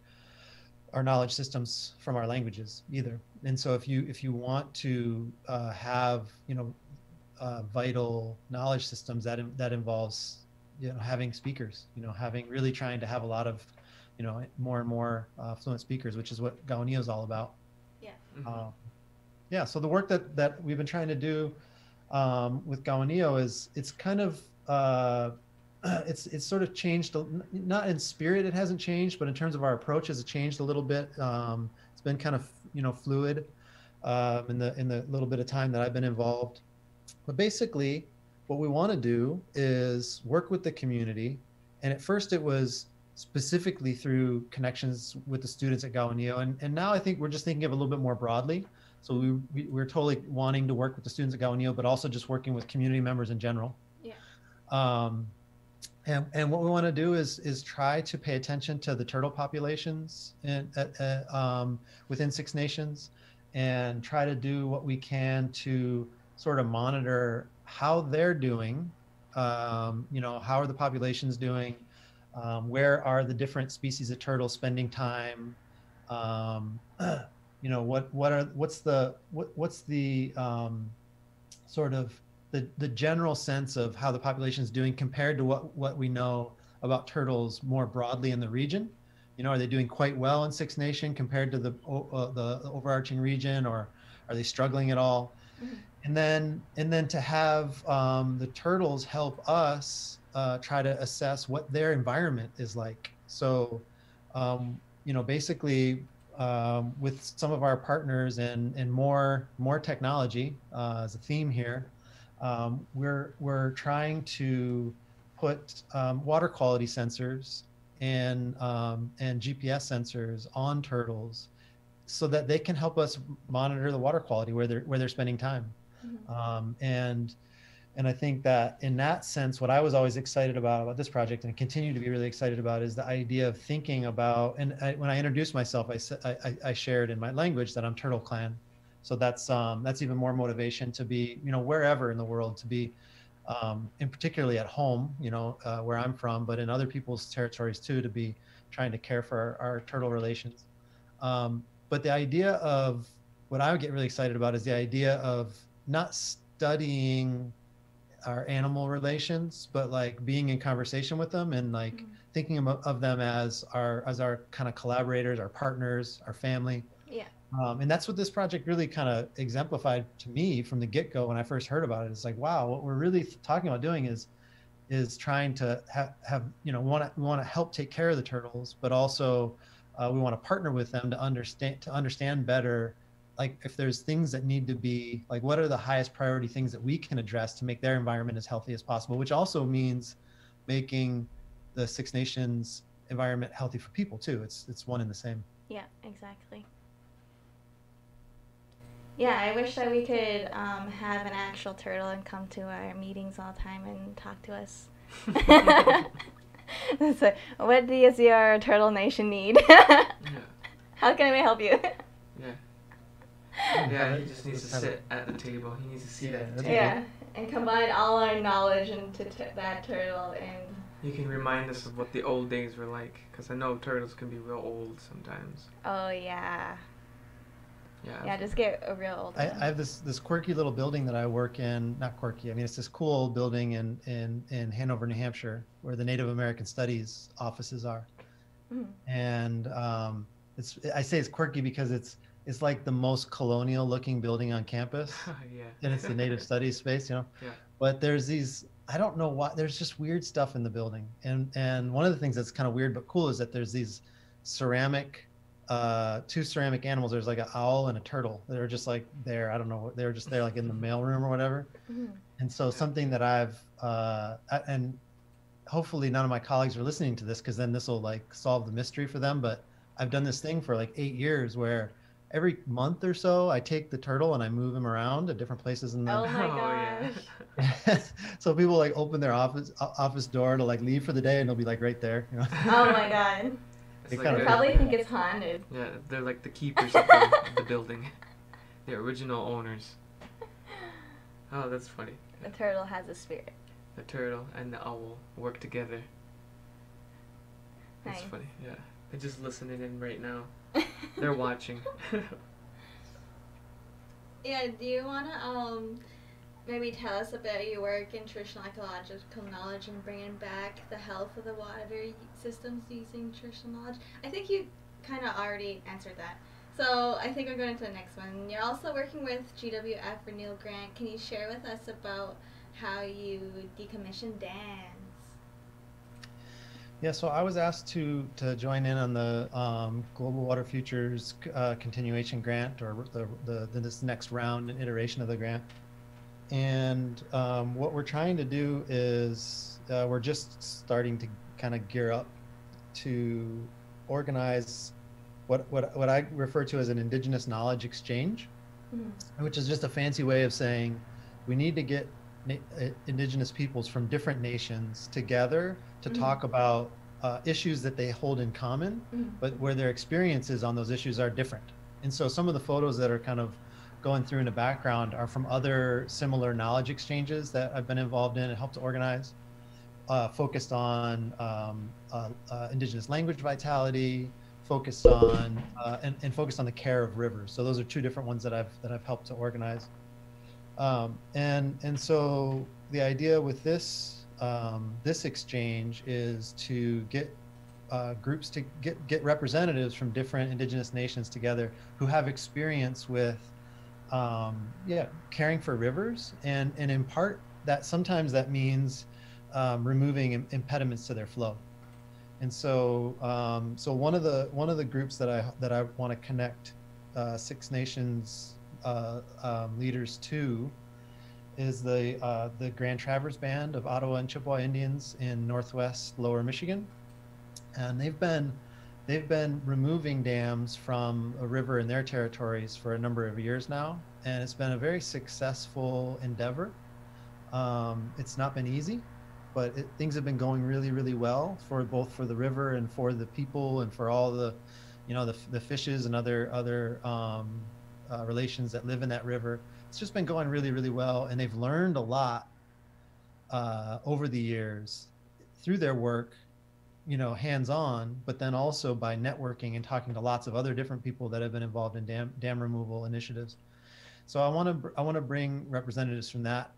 knowledge systems from our languages either. And so if you want to have vital knowledge systems, that involves having speakers, really trying to have a lot of more and more fluent speakers, which is what Gaoneo is all about. Yeah. Yeah. So the work that we've been trying to do with Gaoneo is it's kind of it's sort of changed, not in spirit, it hasn't changed, but in terms of our approach, has it changed a little bit. It's been kind of fluid in the little bit of time that I've been involved. But basically, what we want to do is work with the community. And at first it was specifically through connections with the students at Gaoneo. And now I think we're just thinking of a little bit more broadly. So we're totally wanting to work with the students at Gaoneo, but also just working with community members in general. Yeah. And what we want to do is try to pay attention to the turtle populations within Six Nations, and try to do what we can to sort of monitor how they're doing. How are the populations doing? Where are the different species of turtles spending time? What's the sort of the general sense of how the population is doing compared to what we know about turtles more broadly in the region? Are they doing quite well in Six Nation compared to the overarching region, or are they struggling at all? Mm-hmm. And then to have the turtles help us try to assess what their environment is like. So, basically, with some of our partners and more technology as a theme here, we're trying to put water quality sensors and GPS sensors on turtles, so that they can help us monitor the water quality where they're spending time. Mm-hmm. And I think that in that sense, what I was always excited about this project, and continue to be really excited about, is the idea of thinking about, when I introduced myself, I shared in my language that I'm Turtle Clan. So that's even more motivation to be, wherever in the world, to be, and particularly at home, where I'm from, but in other people's territories too, to be trying to care for our turtle relations. But the idea of, what I would get really excited about is the idea of not studying our animal relations, but like being in conversation with them, and like mm-hmm. thinking of them as our kind of collaborators, our partners, our family. Yeah. And that's what this project really kind of exemplified to me from the get-go when I first heard about it. It's like, wow, what we're really talking about doing is trying to have we want to help take care of the turtles, but also we want to partner with them to understand better like if there's things that need to be like, what are the highest priority things that we can address to make their environment as healthy as possible, which also means making the Six Nations environment healthy for people too. It's one and the same. Yeah, exactly. Yeah, I wish that we could have an actual turtle and come to our meetings all the time and talk to us. So, what does your turtle nation need? Yeah. How can we help you? Yeah. Yeah, he just needs to sit at the table. He needs to see that table. Yeah, and combine all our knowledge into that turtle, and You can remind us of what the old days were like, because I know turtles can be real old sometimes. oh yeah, Yeah. just get a real old I one. have this quirky little building that I work in. Not quirky. I mean, it's this cool old building in Hanover, New Hampshire, where the Native American Studies offices are. Mhm. And I say it's quirky because it's like the most colonial looking building on campus, Yeah. and it's the Native Studies space, Yeah. But there's these, I don't know why, there's just weird stuff in the building, and one of the things that's kind of weird but cool is that there's these two ceramic animals. There's like an owl and a turtle that are just like there. I don't know, they were just there like in the mailroom or whatever. Mhm. And so something that I've and hopefully none of my colleagues are listening to this, because then this will like solve the mystery for them. But I've done this thing for like 8 years where every month or so I take the turtle and I move him around to different places in the Oh my yeah. gosh. so people like open their office door to like leave for the day, and they'll be like right there, Oh my god. It's They like kinda They a- probably think it's haunted. Yeah, they're like the keepers of the building. The original owners. Oh, that's funny. The turtle has a spirit. The turtle and the owl work together. That's Nice. funny, yeah. They're just listening in right now. They're watching. Yeah, do you want to maybe tell us about your work in traditional ecological knowledge and bringing back the health of the water systems using traditional knowledge? I think you kind of already answered that. So I think we're going to the next one. You're also working with GWF Renewal Grant. Can you share with us about how you decommission dams? Yeah, so I was asked to join in on the Global Water Futures continuation grant, or this next round and iteration of the grant. And what we're trying to do is we're just starting to kind of gear up to organize what I refer to as an Indigenous knowledge exchange, which is just a fancy way of saying we need to get Indigenous peoples from different nations together to talk about issues that they hold in common, but where their experiences on those issues are different. And so some of the photos that are kind of going through in the background are from other similar knowledge exchanges that I've been involved in and helped to organize, focused on Indigenous language vitality, focused on and focused on the care of rivers. So those are two different ones that I've helped to organize. And so the idea with this this exchange is to get groups to get representatives from different Indigenous nations together who have experience with caring for rivers, and in part that sometimes that means removing impediments to their flow. And so so one of the groups that I want to connect Six Nations leaders to is the Grand Traverse Band of Ottawa and Chippewa Indians in Northwest Lower Michigan, and they've been removing dams from a river in their territories for a number of years now, and it's been a very successful endeavor. It's not been easy, but things have been going really, really well for both the river and for the people and for all the, the fishes and other relations that live in that river. It's just been going really, really well, and they've learned a lot over the years through their work, hands-on, but then also by networking and talking to lots of other different people that have been involved in dam removal initiatives. So I want to bring representatives from that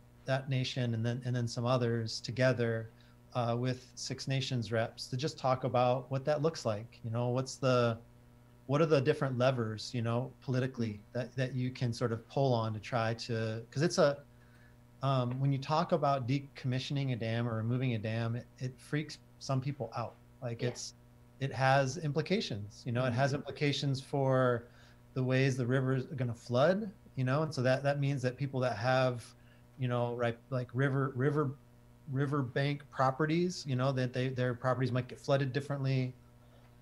nation and then some others together with Six Nations reps to just talk about what that looks like. What are the different levers, politically that you can sort of pull on to try to, because it's when you talk about decommissioning a dam or removing a dam, it freaks some people out. Like it has implications, it has implications for the ways the rivers are going to flood, you know, and so that means that people that have, you know, right, like riverbank properties, you know, that their properties might get flooded differently.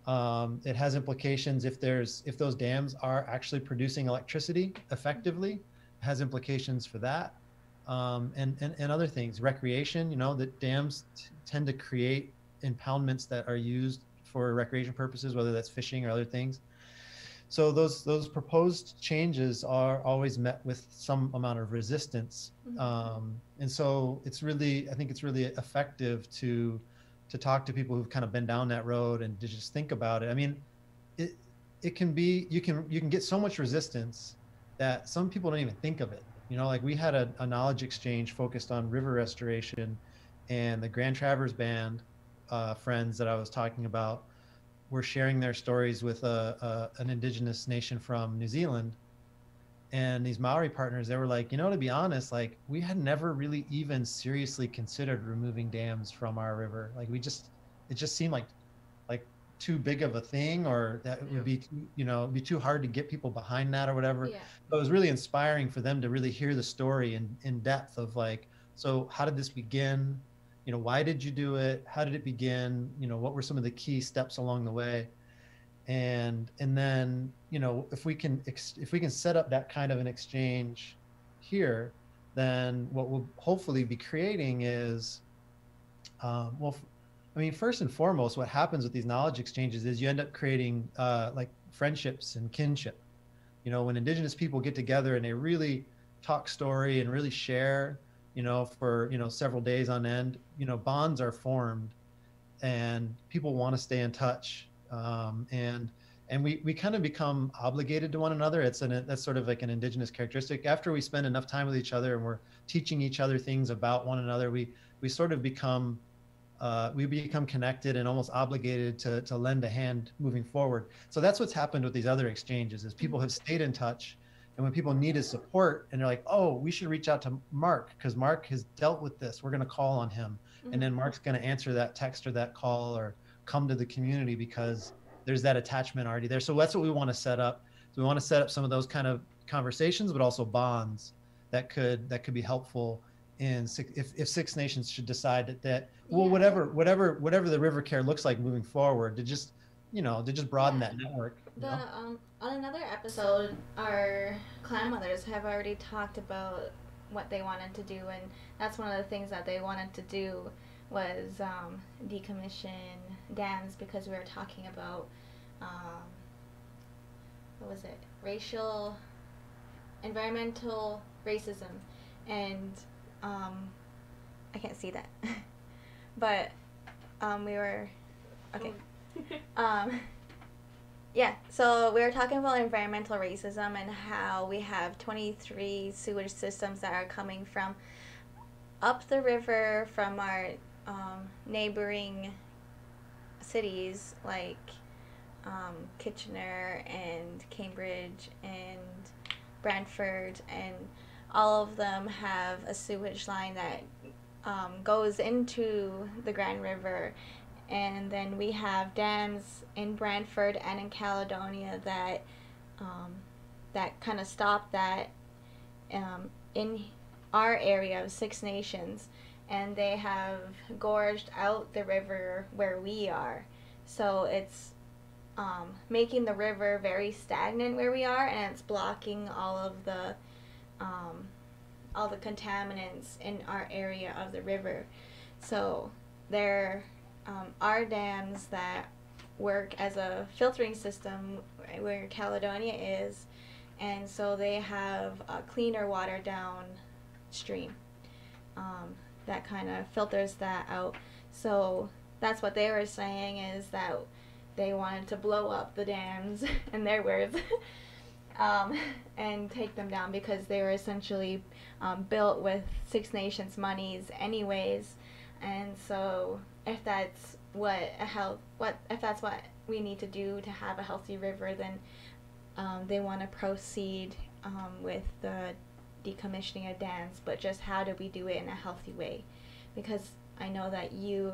It has implications if those dams are actually producing electricity effectively. It has implications for that, and other things. Recreation, you know, that dams tend to create impoundments that are used for recreation purposes, whether that's fishing or other things. So those proposed changes are always met with some amount of resistance, and so I think it's really effective to talk to people who've kind of been down that road and to just think about it. I mean, it can be, you can get so much resistance that some people don't even think of it. You know, like we had a knowledge exchange focused on river restoration, and the Grand Traverse Band friends that I was talking about were sharing their stories with an Indigenous nation from New Zealand. And these Maori partners, they were like, you know, to be honest, like we had never really even seriously considered removing dams from our river. Like it just seemed like too big of a thing, or that it would be, you know, it'd be too hard to get people behind that or whatever. Yeah. But it was really inspiring for them to really hear the story in depth of like, so how did this begin? You know, why did you do it? How did it begin? You know, what were some of the key steps along the way? And then, you know, if we can set up that kind of an exchange here, then what we'll hopefully be creating is, well, I mean, first and foremost, what happens with these knowledge exchanges is you end up creating like friendships and kinship. You know, when Indigenous people get together and they really talk story and really share, you know, for, you know, several days on end, you know, bonds are formed and people want to stay in touch. And we kind of become obligated to one another. That's sort of like an Indigenous characteristic. After we spend enough time with each other and we're teaching each other things about one another, we sort of become connected and almost obligated to lend a hand moving forward. So that's what's happened with these other exchanges, is people have stayed in touch. And when people needed support and they're like, oh, we should reach out to Mark because Mark has dealt with this. We're going to call on him. And then Mark's going to answer that text or that call or come to the community because there's that attachment already there. So that's what we want to set up. So we want to set up some of those kind of conversations, but also bonds that could be helpful if Six Nations should decide that well, whatever the river care looks like moving forward, to just broaden that network. On another episode, our clan mothers have already talked about what they wanted to do, and that's one of the things that they wanted to do was decommission dams, because we were talking about what was it? Environmental racism, and I can't see that, but we were okay. Yeah, so we were talking about environmental racism and how we have 23 sewage systems that are coming from up the river from our neighboring cities like Kitchener and Cambridge and Brantford, and all of them have a sewage line that goes into the Grand River. And then we have dams in Brantford and in Caledonia that kind of stop that in our area of Six Nations, and they have gorged out the river where we are. So it's making the river very stagnant where we are, and it's blocking all of the contaminants in our area of the river. So there are dams that work as a filtering system where Caledonia is, and so they have cleaner water downstream that kind of filters that out. So that's what they were saying, is that they wanted to blow up the dams, in their words, and take them down because they were essentially built with Six Nations monies anyways. And so if that's what we need to do to have a healthy river, then they want to proceed with the decommissioning of dams, but just how do we do it in a healthy way? Because I know that you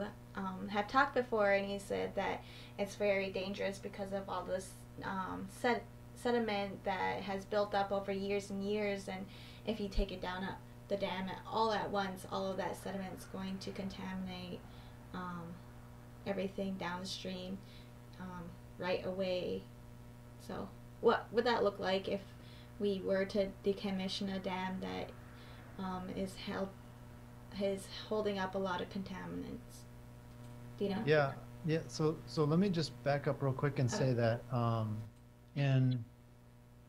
have talked before, and you said that it's very dangerous because of all this sediment that has built up over years and years, and if you take it down the dam all at once, all of that sediment is going to contaminate everything downstream right away. So what would that look like if we were to decommission a dam that is holding up a lot of contaminants? Do you know? Yeah. So let me just back up real quick and say that in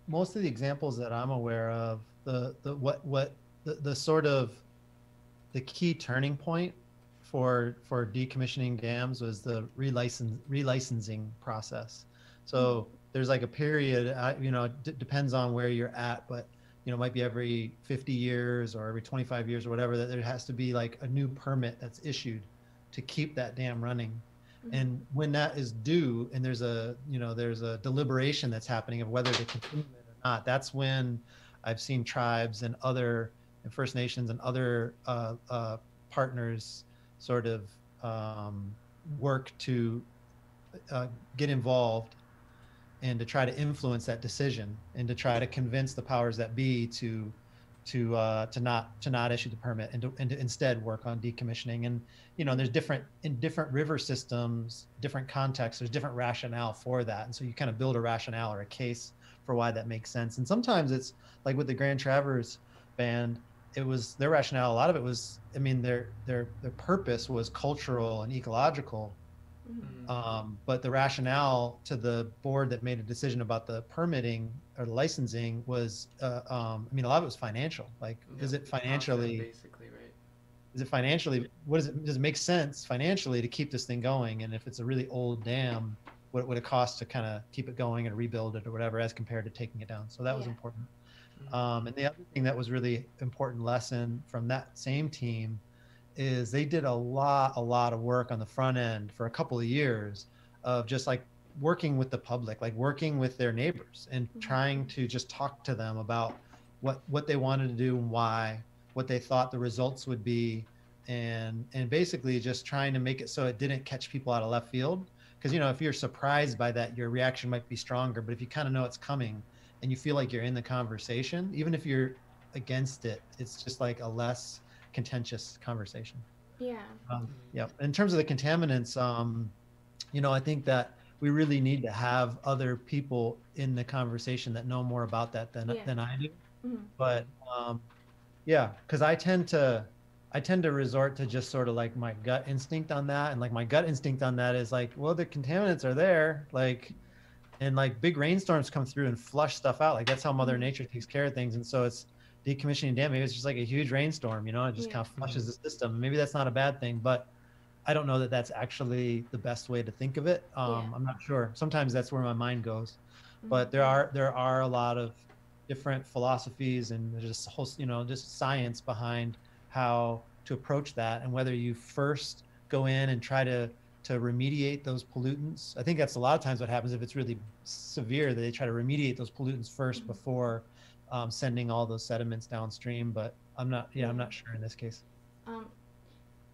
most of the examples that I'm aware of, the sort of the key turning point for decommissioning dams was the relicensing process. So there's like a period, depends on where you're at, but it might be every 50 years or every 25 years or whatever, that there has to be like a new permit that's issued to keep that dam running. And when that is due, and there's a deliberation that's happening of whether to continue it or not, that's when I've seen tribes and First Nations and other partners sort of work to get involved and to try to influence that decision and to try to convince the powers that be to not issue the permit and to instead work on decommissioning. And there's in different river systems, different contexts, there's different rationale for that, and so you kind of build a rationale or a case for why that makes sense. And sometimes it's like with the Grand Traverse Band, it was their rationale, a lot of it was, their purpose was cultural and ecological. But the rationale to the board that made a decision about the permitting or the licensing was, a lot of it was financial. Like, is it financially, basically, right? is it financially, does it make sense financially to keep this thing going? And if it's a really old dam, what would it cost to kind of keep it going and rebuild it or whatever, as compared to taking it down? So that was important. And the other thing that was really important lesson from that same team is they did a lot of work on the front end for a couple of years of just like working with the public, like working with their neighbors and trying to just talk to them about what they wanted to do and why, what they thought the results would be, and basically just trying to make it so it didn't catch people out of left field. Because if you're surprised by that, your reaction might be stronger. But if you kind of know it's coming and you feel like you're in the conversation, even if you're against it, it's just like a less contentious conversation. Yeah. In terms of the contaminants, I think that we really need to have other people in the conversation that know more about that than I do. But because I tend to resort to just sort of like my gut instinct on that, and like my gut instinct on that is like, well, the contaminants are there, like, and like big rainstorms come through and flush stuff out. Like that's how Mother Nature takes care of things. And so it's decommissioning dam. Maybe it's just like a huge rainstorm, it just kind of flushes the system. Maybe that's not a bad thing, but I don't know that that's actually the best way to think of it. I'm not sure. Sometimes that's where my mind goes, but there are a lot of different philosophies and just whole, just science behind how to approach that, and whether you first go in and try to remediate those pollutants. I think that's a lot of times what happens if it's really severe, that they try to remediate those pollutants first before sending all those sediments downstream. But I'm not sure in this case.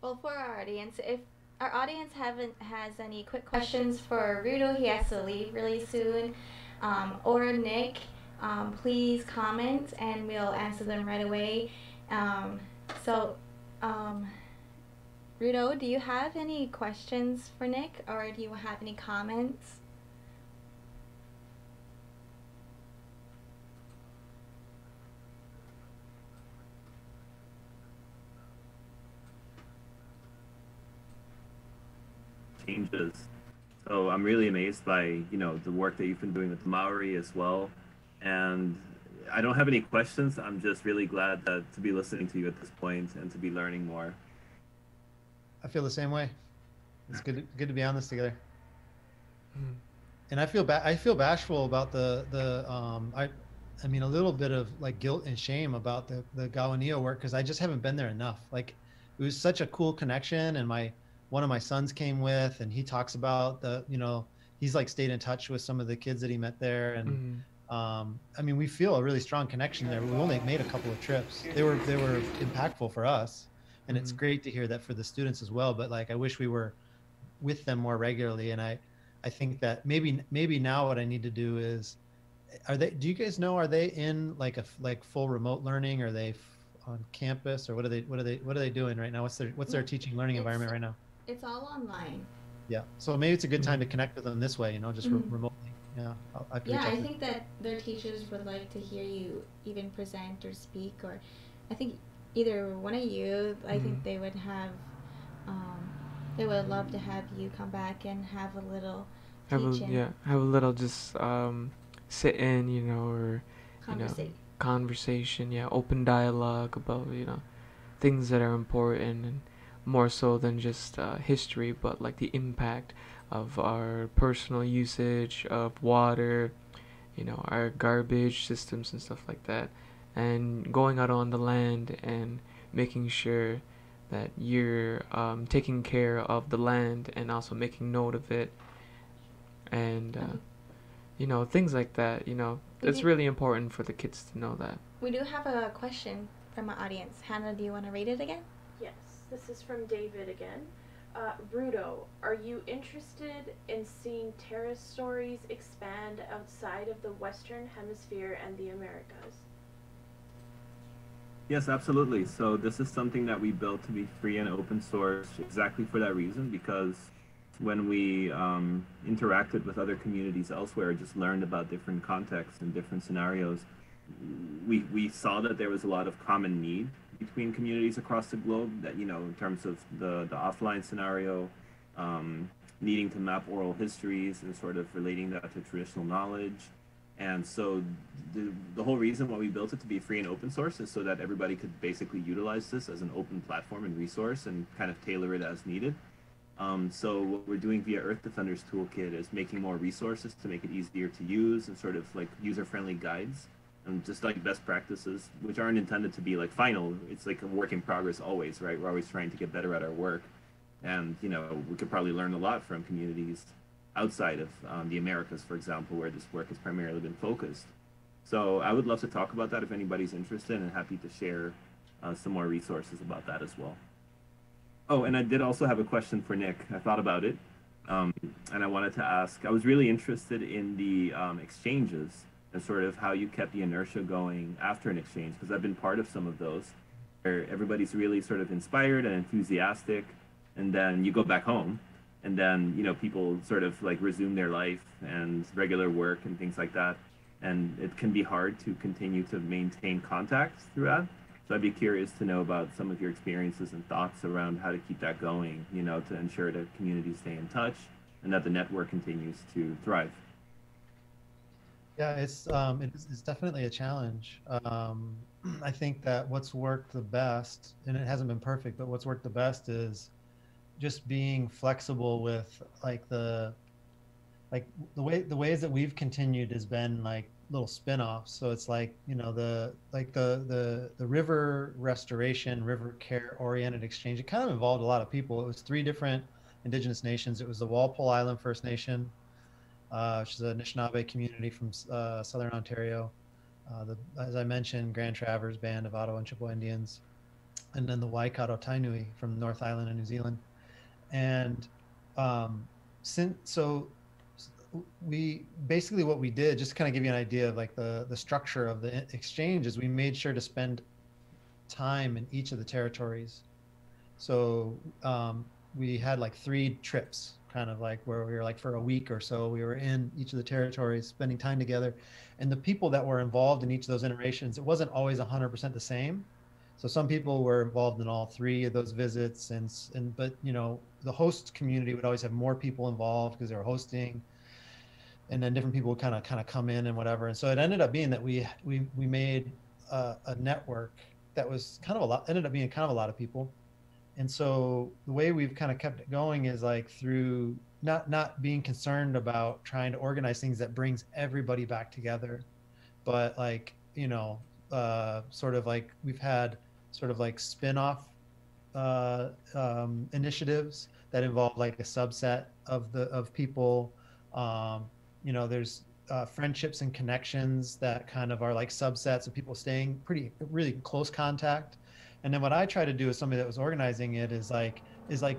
Well, for our audience, if our audience has any quick questions for Rudo, he has to leave really soon, or Nick, please comment and we'll answer them right away. Rudo, do you have any questions for Nick, or do you have any comments? Changes. So I'm really amazed by, the work that you've been doing with the Maori as well. And I don't have any questions. I'm just really glad to be listening to you at this point and to be learning more. I feel the same way. It's good to be on this together. And I feel bashful about a little bit of like guilt and shame about the Gawanio work, because I just haven't been there enough. Like, it was such a cool connection, and one of my sons came with, and he talks about he's like stayed in touch with some of the kids that he met there, and we feel a really strong connection there. We only made a couple of trips. They were impactful for us. And it's great to hear that for the students as well. But like, I wish we were with them more regularly. And I think that maybe now what I need to do is are they, do you guys know, are they in like like full remote learning? Are they on campus, or what are they doing right now? What's their teaching learning environment right now? It's all online. Yeah. So maybe it's a good time to connect with them this way, just remotely. Yeah. I could reach out Yeah, I to think that their teachers would like to hear you even present or speak, or I think either one of you, I think they would have, they would love to have you come back and have a little teach-in. Have a little just sit in, or Conversate. Conversation, open dialogue about things that are important, and more so than just history, but like the impact of our personal usage of water, our garbage systems and stuff like that, and going out on the land and making sure that you're taking care of the land and also making note of it, and things like that. It's really important for the kids to know that. We do have a question from our audience. Hannah, do you want to read it again? Yes, this is from David again. Rudo, are you interested in seeing terrace stories expand outside of the Western Hemisphere and the Americas? Yes, absolutely. So this is something that we built to be free and open source exactly for that reason, because when we interacted with other communities elsewhere, just learned about different contexts and different scenarios, we saw that there was a lot of common need between communities across the globe, that, in terms of the offline scenario, needing to map oral histories and sort of relating that to traditional knowledge. And so the whole reason why we built it to be free and open source is so that everybody could basically utilize this as an open platform and resource and kind of tailor it as needed. So what we're doing via Earth Defenders Toolkit is making more resources to make it easier to use, and sort of like user-friendly guides and just like best practices, which aren't intended to be like final. It's like a work in progress always, right? We're always trying to get better at our work. And, we could probably learn a lot from communities outside of the Americas, for example, where this work has primarily been focused. So I would love to talk about that if anybody's interested, and happy to share some more resources about that as well. Oh, and I did also have a question for Nick. I thought about it, and I wanted to ask, I was really interested in the exchanges and sort of how you kept the inertia going after an exchange, because I've been part of some of those where everybody's really sort of inspired and enthusiastic, and then you go back home, and then, people sort of like resume their life and regular work and things like that. And it can be hard to continue to maintain contact through that. So I'd be curious to know about some of your experiences and thoughts around how to keep that going, to ensure that communities stay in touch and that the network continues to thrive. Yeah, it's definitely a challenge. I think that what's worked the best, and it hasn't been perfect, but what's worked the best is just being flexible with the ways that we've continued has been like little spin-offs. So it's like, the river restoration, river care oriented exchange, it kind of involved a lot of people. It was 3 different Indigenous nations. It was the Walpole Island First Nation, which is a Anishinaabe community from Southern Ontario. As I mentioned, Grand Traverse Band of Ottawa and Chippewa Indians, and then the Waikato Tainui from North Island and New Zealand. And we basically, what we did, just to kind of give you an idea of like the structure of the exchange, is we made sure to spend time in each of the territories. So we had like 3 trips, kind of like where we were like for a week or so, we were in each of the territories spending time together. And the people that were involved in each of those iterations, it wasn't always 100% the same. So some people were involved in all 3 of those visits, but the host community would always have more people involved because they were hosting, and then different people would kind of come in and whatever. And so it ended up being that we made a network that was ended up being kind of a lot of people. And so the way we've kind of kept it going is like through not being concerned about trying to organize things that brings everybody back together, but like, sort of like we've had sort of like spin-off initiatives that involve like a subset of people. There's friendships and connections that kind of are like subsets of people staying really close contact. And then what I try to do as somebody that was organizing it is like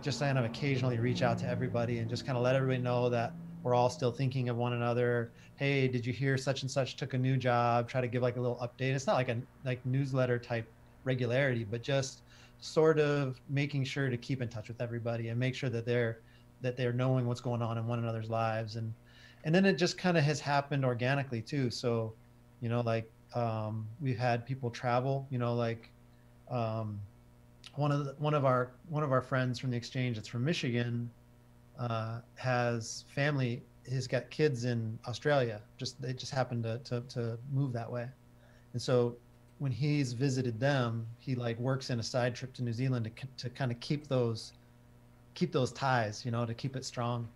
just kind of occasionally reach out to everybody and just kind of let everybody know that we're all still thinking of one another. Hey, did you hear such and such took a new job? Try to give like a little update. It's not like a newsletter type regularity, but just sort of making sure to keep in touch with everybody and make sure that they're knowing what's going on in one another's lives. And then it just kind of has happened organically too. So, you know, like we've had people travel, you know, like one of our friends from the exchange that's from Michigan has family. He's got kids in Australia. They just happened to move that way, and so when he's visited them, he like works in a side trip to New Zealand to kind of keep those ties, you know, to keep it strong.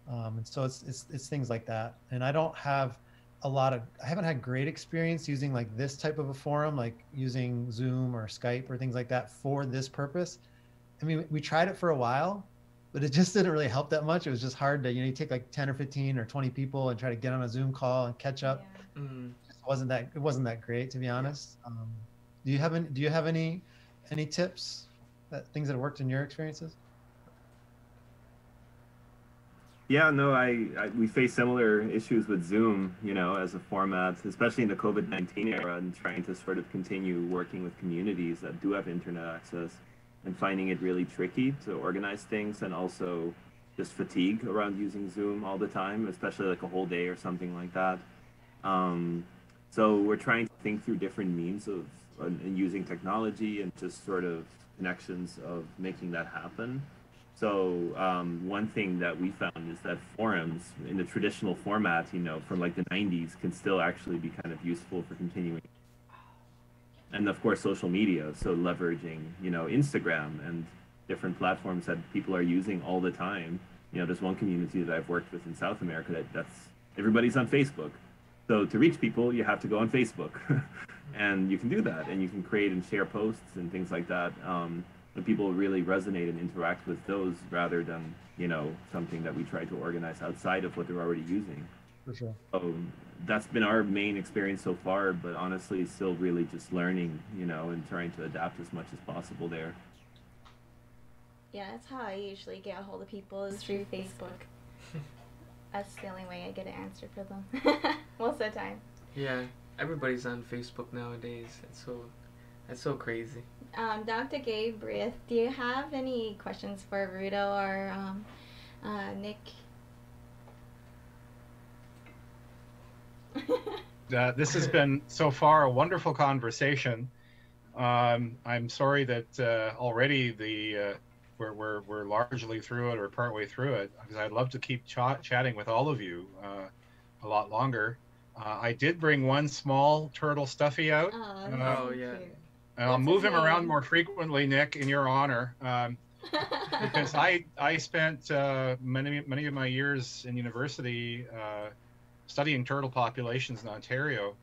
And so it's things like that. And I don't have I haven't had great experience using like this type of a forum, like using Zoom or Skype or things like that for this purpose. I mean, we tried it for a while, but it just didn't really help that much. It was just hard to, you know, you take like 10 or 15 or 20 people and try to get on a Zoom call and catch up. Yeah. It wasn't that great, to be honest. Do you have any tips, things that have worked in your experiences? Yeah, no, we face similar issues with Zoom, you know, as a format, especially in the COVID-19 era, and trying to sort of continue working with communities that do have internet access, and finding it really tricky to organize things, and also just fatigue around using Zoom all the time, especially like a whole day or something like that. So we're trying to think through different means of and using technology and just sort of connections of making that happen. So one thing that we found is that forums in the traditional format, you know, from like the 90s can still actually be kind of useful for continuing. And of course, social media, so leveraging, you know, Instagram and different platforms that people are using all the time. You know, there's one community that I've worked with in South America that's everybody's on Facebook. So to reach people, you have to go on Facebook. And you can do that, and you can create and share posts and things like that. And people really resonate and interact with those rather than, you know, something that we try to organize outside of what they're already using. For sure. So that's been our main experience so far, but honestly, still really just learning, you know, and trying to adapt as much as possible there. Yeah, that's how I usually get a hold of people, is through Facebook. That's the only way I get an answer for them most of the time. Yeah, everybody's on Facebook nowadays. That's so crazy. Dr. Galbraith, do you have any questions for Rudo or Nick? This has been so far a wonderful conversation. I'm sorry that already we're largely through it or partway through it, because I'd love to keep chatting with all of you a lot longer. I did bring one small turtle stuffy out. Oh yeah. And I'll move him around more frequently, Nick, in your honor, because I spent many of my years in university studying turtle populations in Ontario,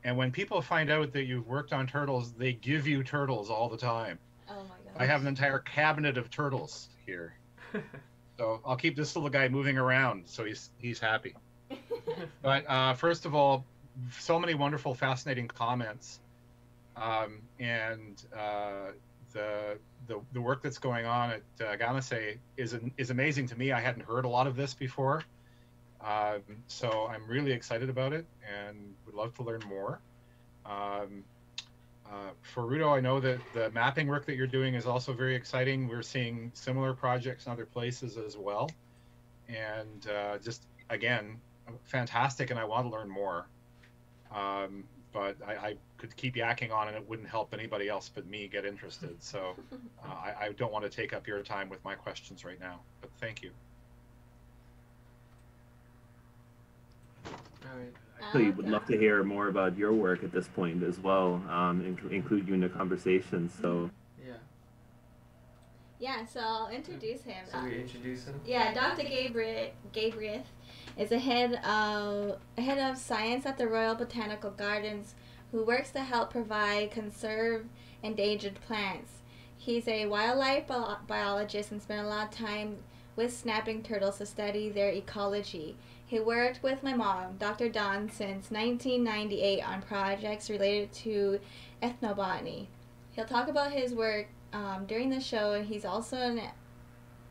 and when people find out that you've worked on turtles, they give you turtles all the time. Oh my gosh. I have an entire cabinet of turtles here, so I'll keep this little guy moving around so he's happy. But first of all, so many wonderful, fascinating comments. And the work that's going on at Ganase is amazing to me. I hadn't heard a lot of this before, so I'm really excited about it and would love to learn more. For Rudo, I know that the mapping work that you're doing is also very exciting. We're seeing similar projects in other places as well, and just again, fantastic. And I want to learn more. But I could keep yakking on and it wouldn't help anybody else but me get interested. So I don't want to take up your time with my questions right now, but thank you. All right. Actually, would love to hear more about your work at this point as well, include you in the conversation. So yeah, so I'll introduce him. So we introduce him? Yeah, Dr. Galbraith is a head of science at the Royal Botanical Gardens, who works to help conserve endangered plants. He's a wildlife biologist and spent a lot of time with snapping turtles to study their ecology. He worked with my mom, Dr. Dawn, since 1998 on projects related to ethnobotany. He'll talk about his work during the show. He's also an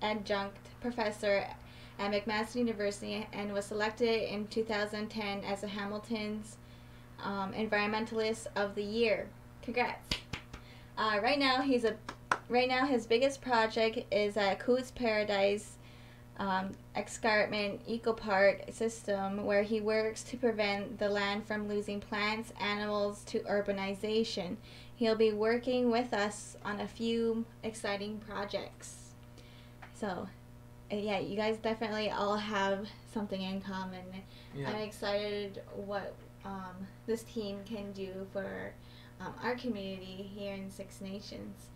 adjunct professor at McMaster University and was selected in 2010 as the Hamilton's Environmentalist of the Year. Congrats. Right now his biggest project is at Coots Paradise Escarpment Eco Park system, where he works to prevent the land from losing plants, animals to urbanization. He'll be working with us on a few exciting projects. So, yeah, you guys definitely all have something in common. Yeah. I'm excited what this team can do for our community here in Six Nations.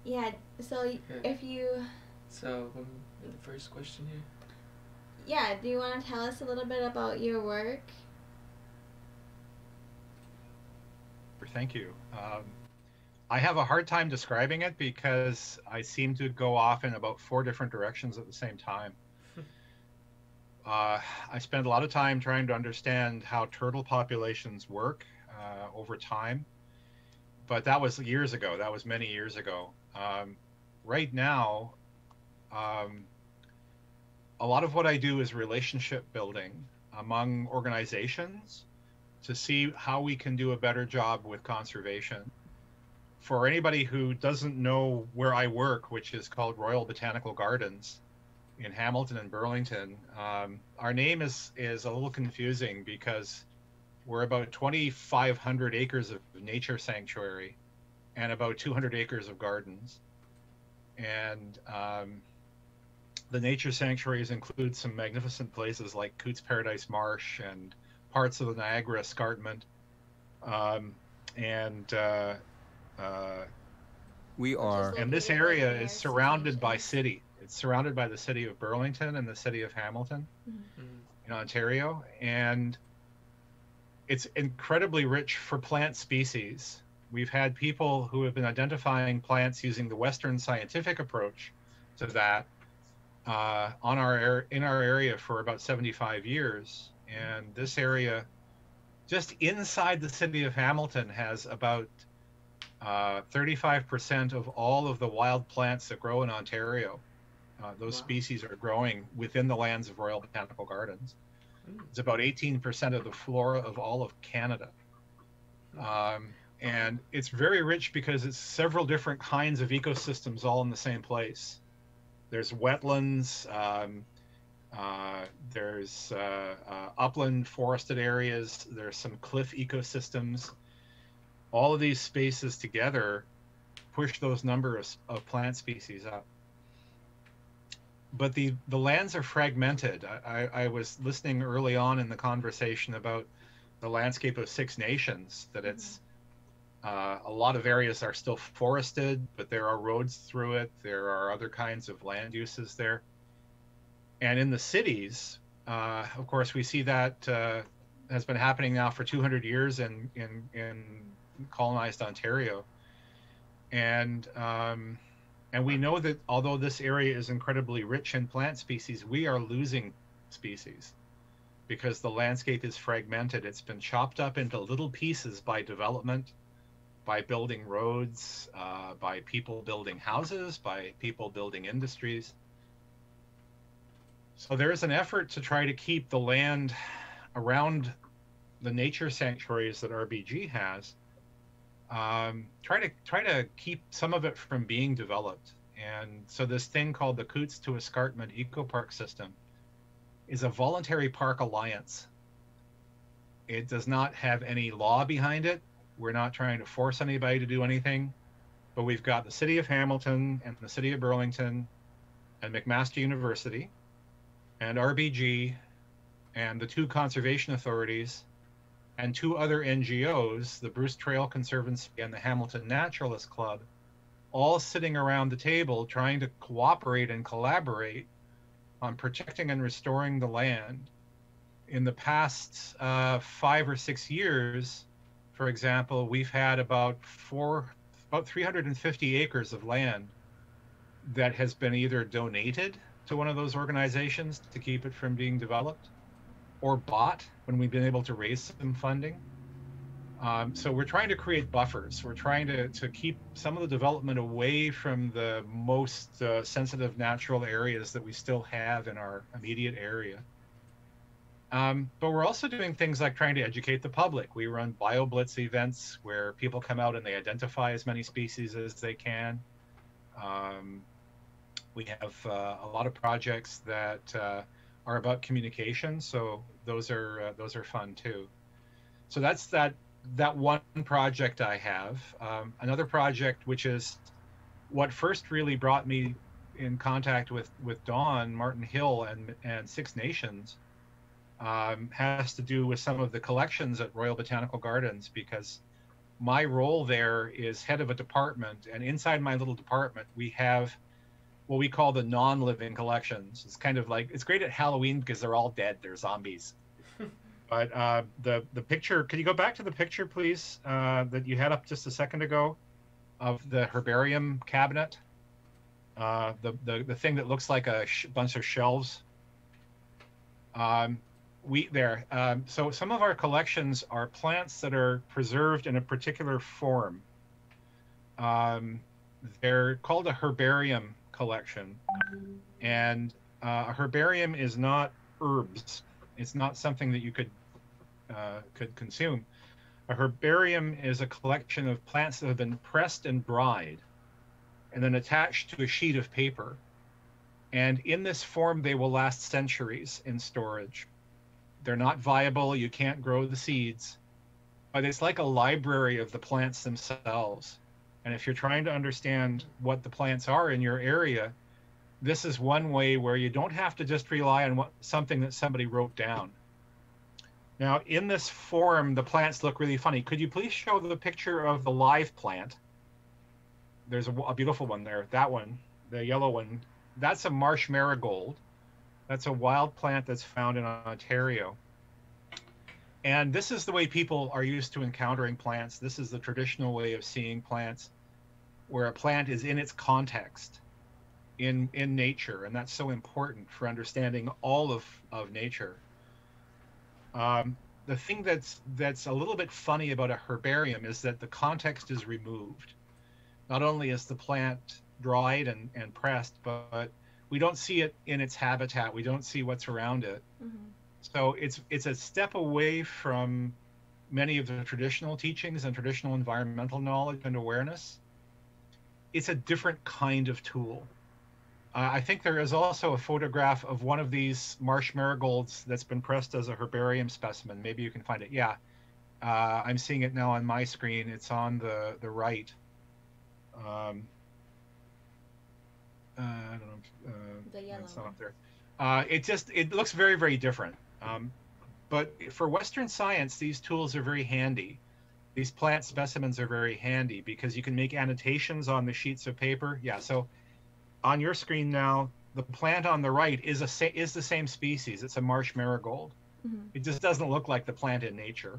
Yeah, so if you... So, the first question here? Yeah, do you want to tell us a little bit about your work? Thank you. I have a hard time describing it because I seem to go off in about 4 different directions at the same time. I spend a lot of time trying to understand how turtle populations work over time, but that was years ago. That was many years ago. Right now, a lot of what I do is relationship building among organizations to see how we can do a better job with conservation. For anybody who doesn't know where I work, which is called Royal Botanical Gardens in Hamilton and Burlington, our name is a little confusing because we're about 2,500 acres of nature sanctuary and about 200 acres of gardens. And the nature sanctuaries include some magnificent places like Coots Paradise Marsh and parts of the Niagara Escarpment. And this area is surrounded by city. It's surrounded by the city of Burlington and the city of Hamilton in Ontario. And it's incredibly rich for plant species. We've had people who have been identifying plants using the Western scientific approach to that in our area for about 75 years. And this area, just inside the city of Hamilton, has about 35% of all of the wild plants that grow in Ontario. Those species are growing within the lands of Royal Botanical Gardens. It's about 18% of the flora of all of Canada. And it's very rich because it's several different kinds of ecosystems all in the same place. There's wetlands, there's upland forested areas, there's some cliff ecosystems. All of these spaces together push those numbers of plant species up. But the lands are fragmented. I was listening early on in the conversation about the landscape of Six Nations, that it's a lot of areas are still forested, but there are roads through it. There are other kinds of land uses there. And in the cities, of course, we see that has been happening now for 200 years in colonized Ontario. And we know that although this area is incredibly rich in plant species, we are losing species because the landscape is fragmented. It's been chopped up into little pieces by development, by building roads, by people building houses, by people building industries. So there is an effort to try to keep the land around the nature sanctuaries that RBG has, try to keep some of it from being developed. And so this thing called the Coots to Escarpment Eco Park System is a voluntary park alliance. It does not have any law behind it. We're not trying to force anybody to do anything, but we've got the city of Hamilton and the city of Burlington and McMaster University and RBG and the 2 conservation authorities and 2 other NGOs, the Bruce Trail Conservancy and the Hamilton Naturalist Club, all sitting around the table trying to cooperate and collaborate on protecting and restoring the land. In the past 5 or 6 years, for example, we've had about 350 acres of land that has been either donated to one of those organizations to keep it from being developed, or bought when we've been able to raise some funding. So we're trying to create buffers. We're trying to keep some of the development away from the most sensitive natural areas that we still have in our immediate area. But we're also doing things like trying to educate the public. We run BioBlitz events where people come out and they identify as many species as they can. We have a lot of projects that are about communication, so those are fun too. So that's that one project I have. Another project, which is what first really brought me in contact with Don Martin Hill and Six Nations, has to do with some of the collections at Royal Botanical Gardens, because my role there is head of a department, and inside my little department we have what we call the non-living collections. It's kind of like, it's great at Halloween because they're all dead, they're zombies. But the picture, can you go back to the picture, please, that you had up just a second ago of the herbarium cabinet? The thing that looks like a bunch of shelves. So some of our collections are plants that are preserved in a particular form. They're called a herbarium collection, and a herbarium is not herbs. It's not something that you could consume. A herbarium is a collection of plants that have been pressed and dried and then attached to a sheet of paper. And in this form, they will last centuries in storage. They're not viable. You can't grow the seeds, but it's like a library of the plants themselves. And if you're trying to understand what the plants are in your area, this is one way where you don't have to just rely on something that somebody wrote down. Now, in this form, the plants look really funny. Could you please show the picture of the live plant? There's a beautiful one there. That one, the yellow one, that's a marsh marigold. That's a wild plant that's found in Ontario. And this is the way people are used to encountering plants. This is the traditional way of seeing plants, where a plant is in its context, in nature, and that's so important for understanding all of nature. The thing that's a little bit funny about a herbarium is that the context is removed. Not only is the plant dried and pressed, but we don't see it in its habitat. We don't see what's around it. Mm-hmm. So it's a step away from many of the traditional teachings and traditional environmental knowledge and awareness. It's a different kind of tool. I think there is also a photograph of one of these marsh marigolds that's been pressed as a herbarium specimen. Maybe you can find it. Yeah, I'm seeing it now on my screen. It's on the right. I don't know. The yellow. It's not up there. It looks very, very different. But for Western science, these tools are very handy. These plant specimens are very handy because you can make annotations on the sheets of paper. Yeah, so on your screen now, the plant on the right is the same species. It's a marsh marigold. Mm-hmm. It just doesn't look like the plant in nature.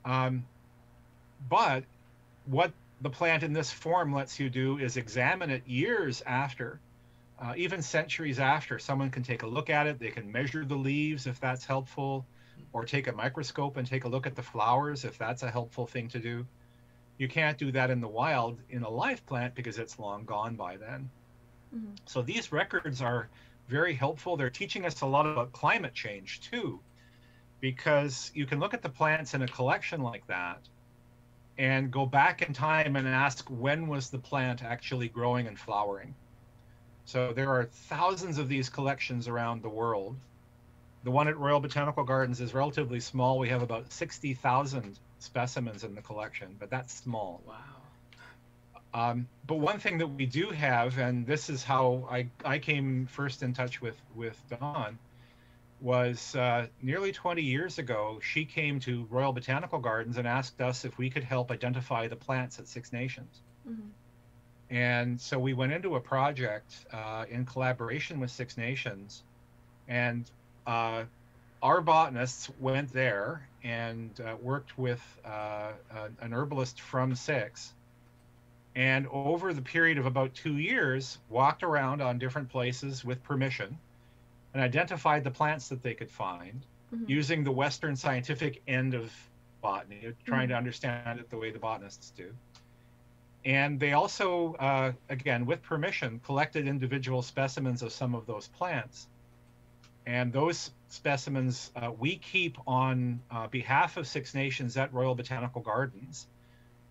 But what the plant in this form lets you do is examine it years after, even centuries after. Someone can take a look at it. They can measure the leaves if that's helpful, or take a microscope and take a look at the flowers if that's a helpful thing to do. You can't do that in the wild in a live plant because it's long gone by then. Mm-hmm. So these records are very helpful. They're teaching us a lot about climate change too, because you can look at the plants in a collection like that and go back in time and ask, when was the plant actually growing and flowering? So there are thousands of these collections around the world. The one at Royal Botanical Gardens is relatively small. We have about 60,000 specimens in the collection, but that's small. Wow. But one thing that we do have, and this is how I came first in touch with Dawn, was nearly 20 years ago, she came to Royal Botanical Gardens and asked us if we could help identify the plants at Six Nations. Mm-hmm. And so we went into a project in collaboration with Six Nations, and our botanists went there and worked with an herbalist from Six, and over the period of about 2 years, walked around on different places with permission and identified the plants that they could find, mm-hmm. using the Western scientific end of botany, trying to understand it the way the botanists do. And they also, again, with permission, collected individual specimens of some of those plants. And those specimens we keep on behalf of Six Nations at Royal Botanical Gardens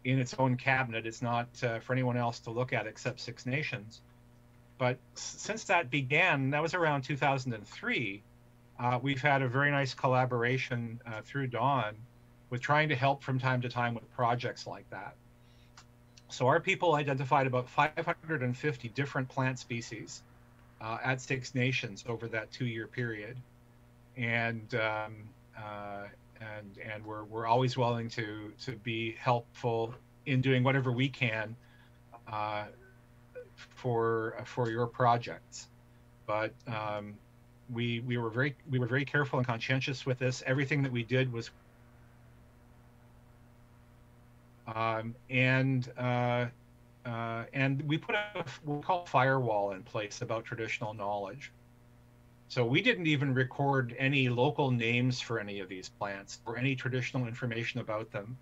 in its own cabinet. It's not for anyone else to look at except Six Nations. But since that began, that was around 2003, we've had a very nice collaboration through Dawn with trying to help from time to time with projects like that. So our people identified about 550 different plant species at Six Nations over that 2-year period, and we're always willing to be helpful in doing whatever we can for your projects. But we were very careful and conscientious with this. Everything that we did was and we put what we call firewall in place about traditional knowledge. So we didn't even record any local names for any of these plants or any traditional information about them.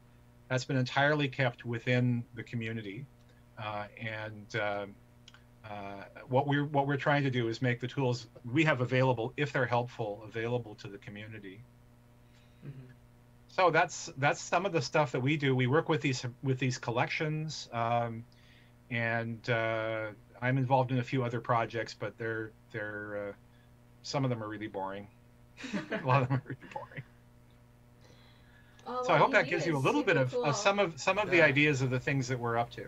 That's been entirely kept within the community. What we're trying to do is make the tools we have available, if they're helpful, available to the community. Mm-hmm. So that's some of the stuff that we do. We work with these collections, and I'm involved in a few other projects, but they're some of them are really boring. A lot of them are really boring. Oh, so I hope that gives you a little bit of some of the ideas of the things that we're up to.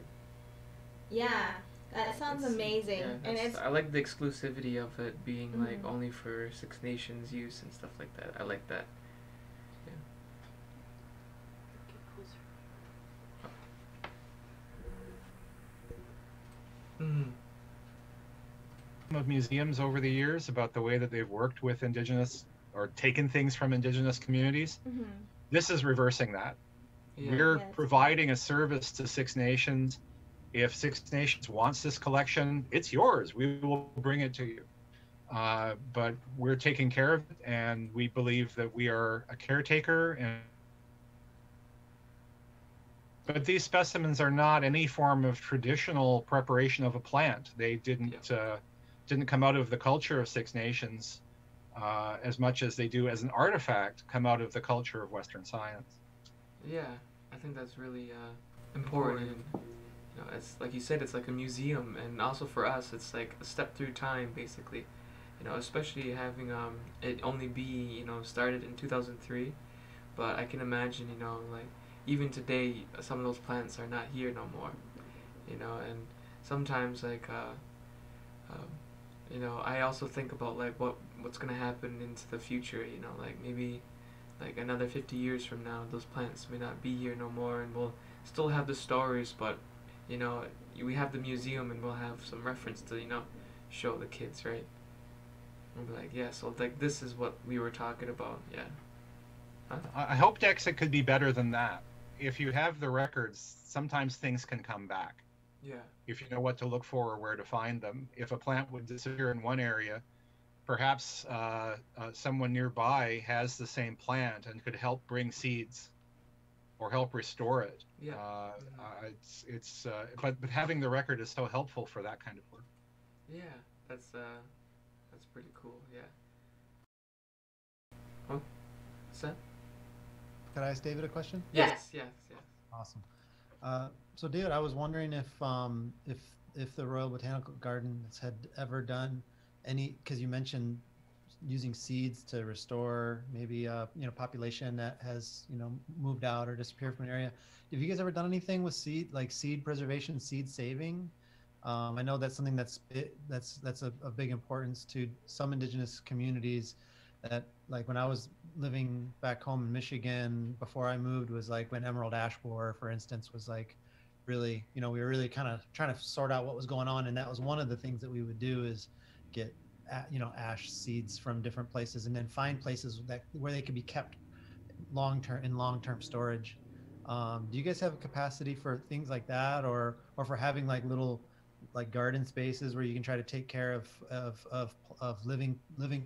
Yeah, that sounds amazing. Yeah, and I like the exclusivity of it being like only for Six Nations use and stuff like that. I like that. Of museums over the years about the way that they've worked with Indigenous or taken things from Indigenous communities. Mm-hmm. This is reversing that. Yeah. We're providing a service to Six Nations. If Six Nations wants this collection, it's yours. We will bring it to you. But we're taking care of it, and we believe that we are a caretaker. But these specimens are not any form of traditional preparation of a plant. They didn't come out of the culture of Six Nations as much as they do as an artifact come out of the culture of Western science. Yeah, I think that's really important. You know, it's like you said, it's like a museum, and also for us, it's like a step through time, basically. You know, especially having it only be started in 2003, but I can imagine like. Even today, some of those plants are not here no more, and sometimes I also think about like what's gonna happen into the future, like maybe like another 50 years from now, those plants may not be here no more, and we'll still have the stories, but we have the museum, and we'll have some reference to show the kids, right? And we'll be like, yeah, so like this is what we were talking about, yeah. Huh? I hope, Dex, it could be better than that. If you have the records, sometimes things can come back. Yeah. If you know what to look for or where to find them. If a plant would disappear in one area, perhaps someone nearby has the same plant and could help bring seeds or help restore it. Yeah. But having the record is so helpful for that kind of work. Yeah, that's pretty cool. Yeah. Oh, Seth? Could I ask David a question? Yes. Awesome. So David, I was wondering if the Royal Botanical Gardens had ever done any, because you mentioned using seeds to restore maybe population that has moved out or disappeared from an area. Have you guys ever done anything with seed preservation, seed saving? I know that's something that's a big importance to some Indigenous communities. That like when I was living back home in Michigan before I moved was like when emerald ash borer, for instance, was like really, we were really kind of trying to sort out what was going on. And that was one of the things that we would do is get, ash seeds from different places and then find places where they could be kept long-term storage. Do you guys have a capacity for things like that or for having like little like garden spaces where you can try to take care of living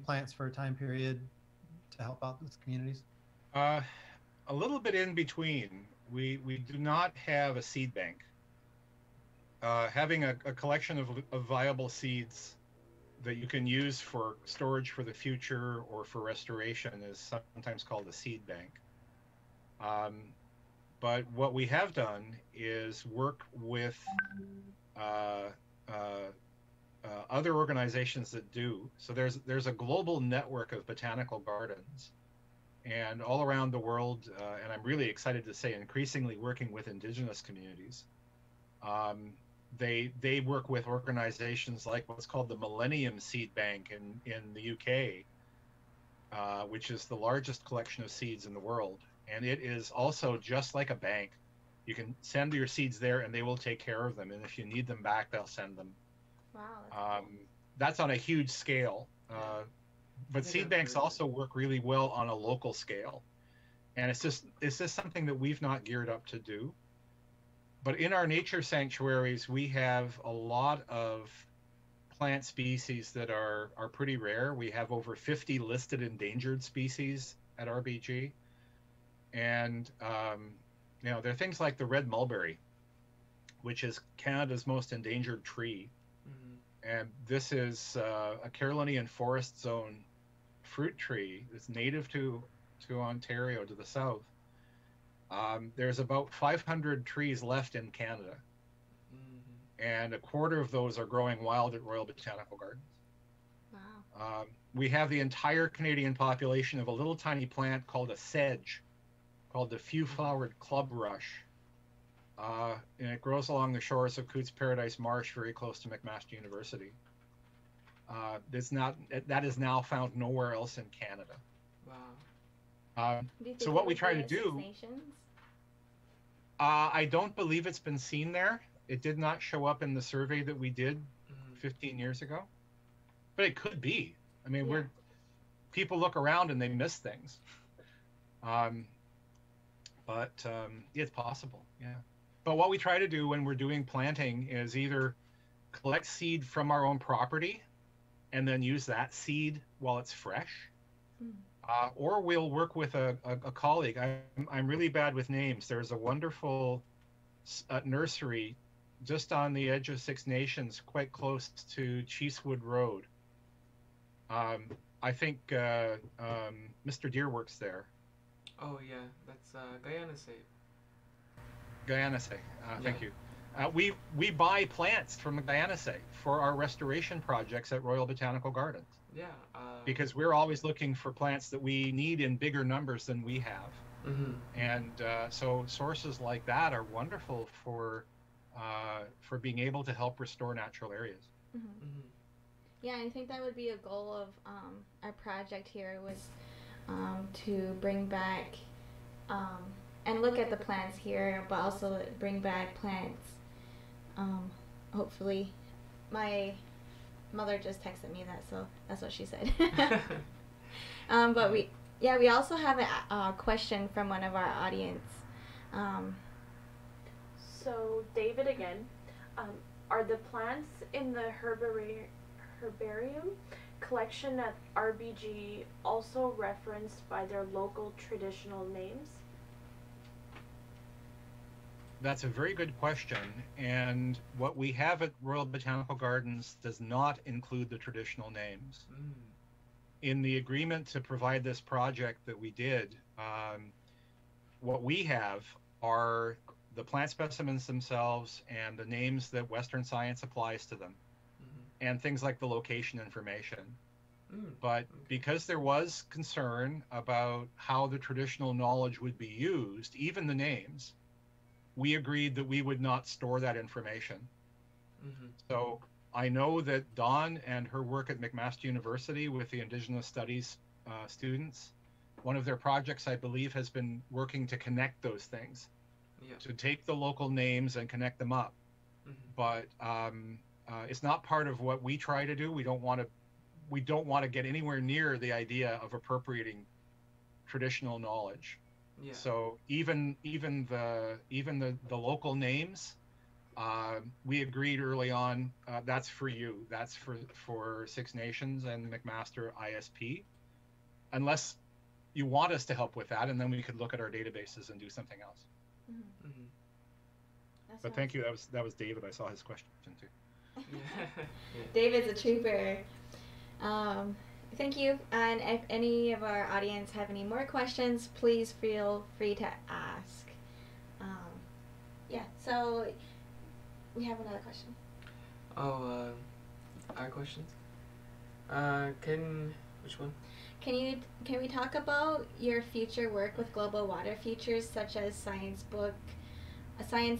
plants for a time period to help out with communities? a little bit in between. We do not have a seed bank. Having a collection of viable seeds that you can use for storage for the future or for restoration is sometimes called a seed bank. But what we have done is work with other organizations that do. So there's a global network of botanical gardens, and all around the world, and I'm really excited to say increasingly working with Indigenous communities. They work with organizations like what's called the Millennium Seed Bank in the UK, which is the largest collection of seeds in the world. And it is also just like a bank. You can send your seeds there and they will take care of them. And if you need them back, they'll send them. Wow. That's on a huge scale. But seed banks also work really well on a local scale. And it's just something that we've not geared up to do. But in our nature sanctuaries, we have a lot of plant species that are pretty rare. We have over 50 listed endangered species at RBG. And, you know, there are things like the red mulberry, which is Canada's most endangered tree. And this is a Carolinian forest zone fruit tree that's native to Ontario, to the south. There's about 500 trees left in Canada, and a quarter of those are growing wild at Royal Botanical Gardens. Wow. We have the entire Canadian population of a little tiny plant called a sedge, called the few-flowered club rush. And it grows along the shores of Cootes Paradise Marsh, very close to McMaster University. That is now found nowhere else in Canada. Wow. So what we try to do, I don't believe it's been seen there. It did not show up in the survey that we did 15 years ago, but it could be. I mean, people look around and they miss things. But it's possible, yeah. But what we try to do when we're doing planting is either collect seed from our own property and then use that seed while it's fresh. Or we'll work with a colleague. I'm really bad with names. There's a wonderful nursery just on the edge of Six Nations, quite close to Cheesewood Road. I think Mr. Deer works there. Oh yeah, that's Guyanase. Guyanase, thank you. We buy plants from Guyanase for our restoration projects at Royal Botanical Gardens. Yeah. Because we're always looking for plants that we need in bigger numbers than we have. And so sources like that are wonderful for being able to help restore natural areas. Yeah, I think that would be a goal of our project here was to bring back and look at the plants here, but also bring back plants. Hopefully, my mother just texted me that, so that's what she said. But we also have a question from one of our audience. So David again, are the plants in the herbarium collection at RBG also referenced by their local traditional names? That's a very good question, and what we have at Royal Botanical Gardens does not include the traditional names. In the agreement to provide this project that we did, what we have are the plant specimens themselves and the names that Western science applies to them, and things like the location information. But because there was concern about how the traditional knowledge would be used, even the names, we agreed that we would not store that information. So I know that Dawn and her work at McMaster University with the Indigenous Studies students, one of their projects, I believe, has been working to connect those things, to take the local names and connect them up. But it's not part of what we try to do. We don't want to get anywhere near the idea of appropriating traditional knowledge. So even the local names, we agreed early on, that's for you. That's for Six Nations and the McMaster ISP, unless you want us to help with that, and then we could look at our databases and do something else. Mm-hmm. But thank you. That was David. I saw his question too. David's a trooper. Thank you. And if any of our audience have any more questions, please feel free to ask. Yeah. So we have another question. Oh, our questions. Which one? Can we talk about your future work with global water features, such as a science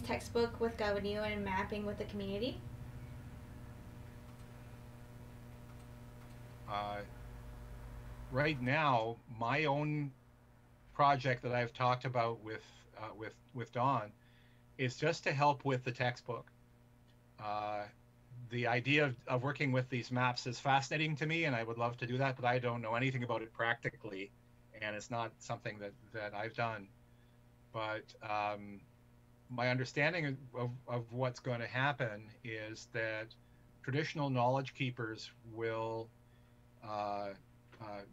textbook with Galbraith and mapping with the community? Right now, my own project that I've talked about with Dawn is just to help with the textbook. The idea of working with these maps is fascinating to me, and I would love to do that, but I don't know anything about it practically, and it's not something that I've done. But my understanding of what's going to happen is that traditional knowledge keepers will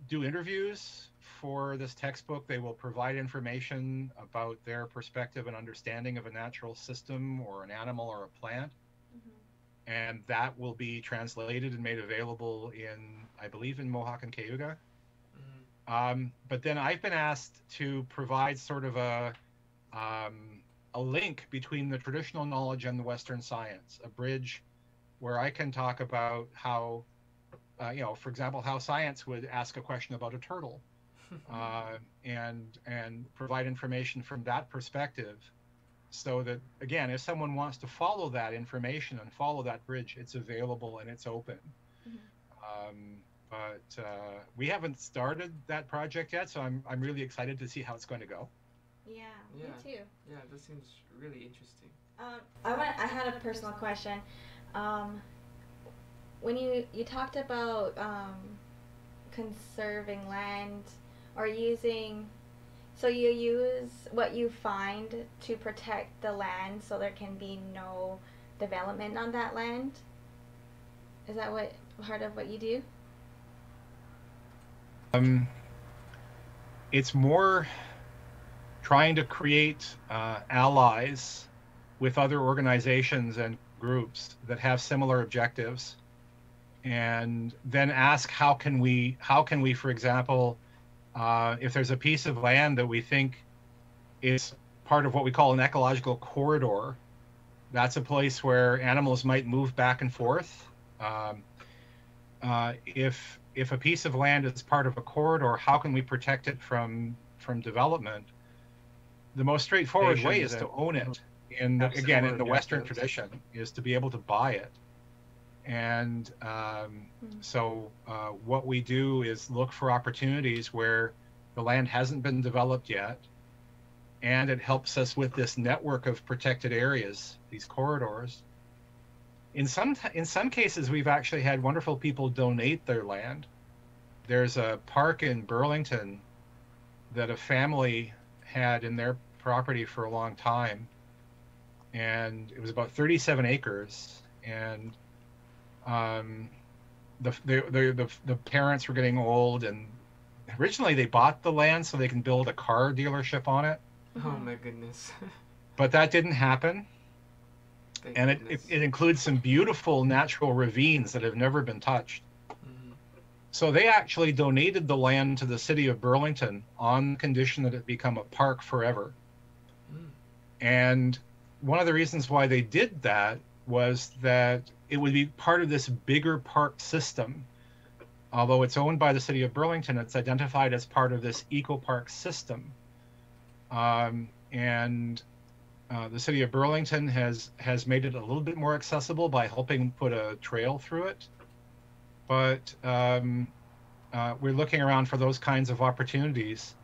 do interviews for this textbook. They will provide information about their perspective and understanding of a natural system or an animal or a plant. And that will be translated and made available I believe, in Mohawk and Cayuga. But then I've been asked to provide sort of a link between the traditional knowledge and the Western science, a bridge where I can talk about how, for example, how science would ask a question about a turtle, and provide information from that perspective. So that, again, if someone wants to follow that information and follow that bridge, it's available and it's open. But we haven't started that project yet, so I'm really excited to see how it's going to go. Yeah, me too. Yeah, that seems really interesting. I had a personal question. When you talked about conserving land or using. So you use what you find to protect the land so there can be no development on that land? Is that part of what you do? It's more trying to create allies with other organizations and groups that have similar objectives, and then ask how can we, for example, if there's a piece of land that we think is part of what we call an ecological corridor, that's a place where animals might move back and forth. If a piece of land is part of a corridor, how can we protect it from development? The most straightforward way is to own it. In the Western tradition, is to be able to buy it. And so what we do is look for opportunities where the land hasn't been developed yet, and it helps us with this network of protected areas, these corridors. In some cases, we've actually had wonderful people donate their land. There's a park in Burlington that a family had in their property for a long time, and it was about 37 acres, and the parents were getting old, and originally they bought the land so they can build a car dealership on it. Oh my goodness. But that didn't happen. And it includes some beautiful natural ravines that have never been touched. So they actually donated the land to the city of Burlington on condition that it become a park forever. And one of the reasons why they did that was that it would be part of this bigger park system. Although it's owned by the city of Burlington, it's identified as part of this eco-park system. The city of Burlington has made it a little bit more accessible by helping put a trail through it. But we're looking around for those kinds of opportunities.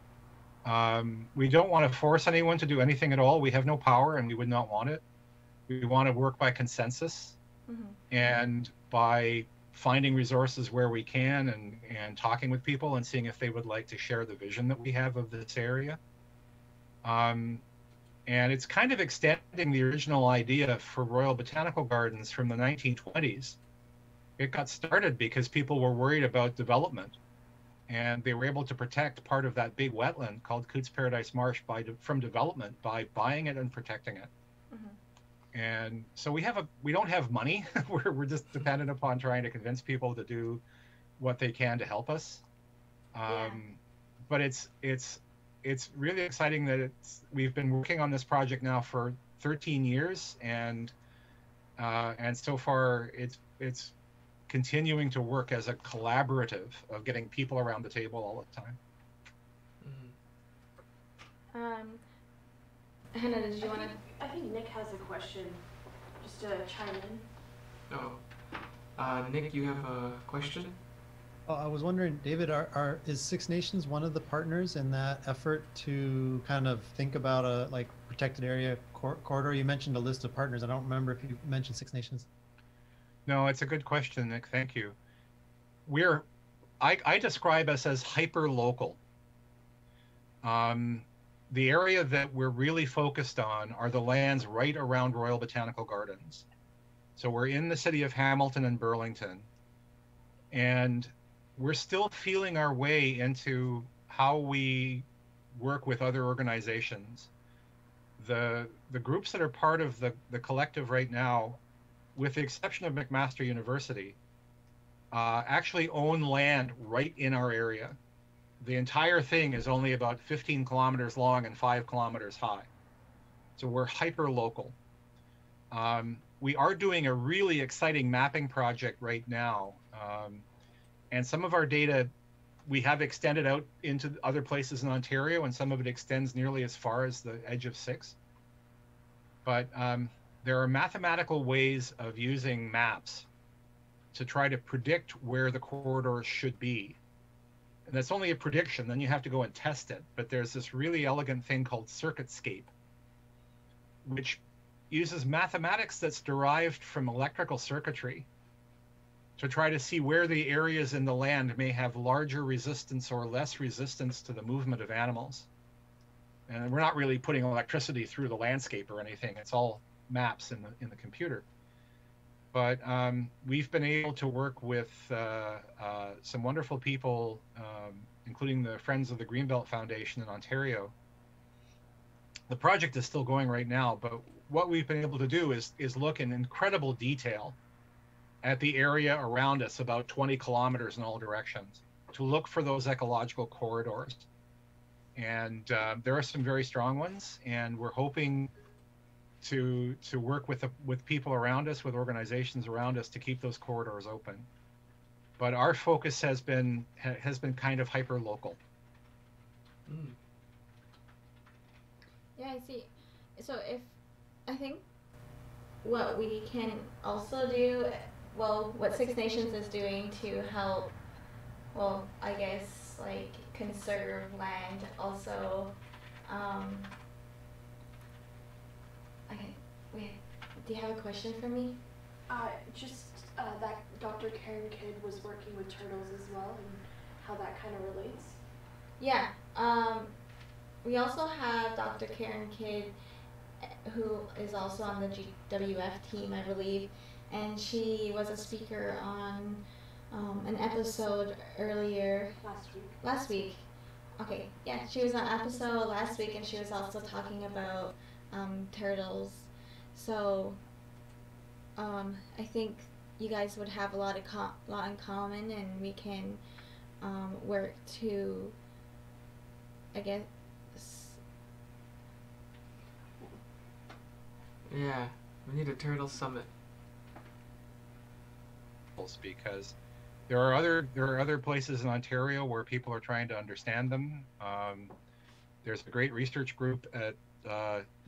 We don't want to force anyone to do anything at all. We have no power, and we would not want it. We want to work by consensus and by finding resources where we can, and talking with people and seeing if they would like to share the vision that we have of this area. And it's kind of extending the original idea for Royal Botanical Gardens from the 1920s. It got started because people were worried about development. and they were able to protect part of that big wetland called Cootes Paradise Marsh from development by buying it and protecting it. And so we don't have money. we're just dependent upon trying to convince people to do what they can to help us. But it's really exciting that we've been working on this project now for 13 years, and so far it's continuing to work as a collaborative of getting people around the table all the time. Hannah, did you want to? I think Nick has a question, just to chime in. Oh, Nick, you have a question? Oh, I was wondering, David, is Six Nations one of the partners in that effort to kind of think about a protected area corridor? You mentioned a list of partners. I don't remember if you mentioned Six Nations. No, it's a good question, Nick. Thank you. I describe us as hyper local. The area that we're really focused on are the lands right around Royal Botanical Gardens. So we're in the city of Hamilton and Burlington, and we're still feeling our way into how we work with other organizations. The groups that are part of the collective right now, with the exception of McMaster University, actually own land right in our area. The entire thing is only about 15 kilometers long and 5 kilometers high. So we're hyper local. We are doing a really exciting mapping project right now. And some of our data we have extended out into other places in Ontario, and some of it extends nearly as far as the edge of 6. But there are mathematical ways of using maps to try to predict where the corridors should be. And that's only a prediction, then you have to go and test it. But there's this really elegant thing called CircuitScape, which uses mathematics that's derived from electrical circuitry to try to see where the areas in the land may have larger resistance or less resistance to the movement of animals. And we're not really putting electricity through the landscape or anything. It's all maps in the computer. But we've been able to work with some wonderful people, including the Friends of the Greenbelt Foundation in Ontario. The project is still going right now, but what we've been able to do is look in incredible detail at the area around us, about 20 kilometers in all directions, to look for those ecological corridors. And there are some very strong ones, and we're hoping to work with people around us, with organizations around us, to keep those corridors open. But our focus has been kind of hyper local. Yeah, I see. So I think what we can also do, well, what Six Nations is doing to help, well, I guess, conserve land also. Okay, wait, do you have a question for me? That Dr. Karen Kidd was working with turtles as well, and how that kind of relates. Yeah, we also have Dr. Karen Kidd, who is also on the GWF team, I believe, and she was a speaker on an episode earlier. Last week. Okay, yeah, she was on an episode last week, and she was also talking about turtles. So I think you guys would have a lot in common, and we can work to, I guess. Yeah, we need a turtle summit. Because there are other places in Ontario where people are trying to understand them. There's a great research group at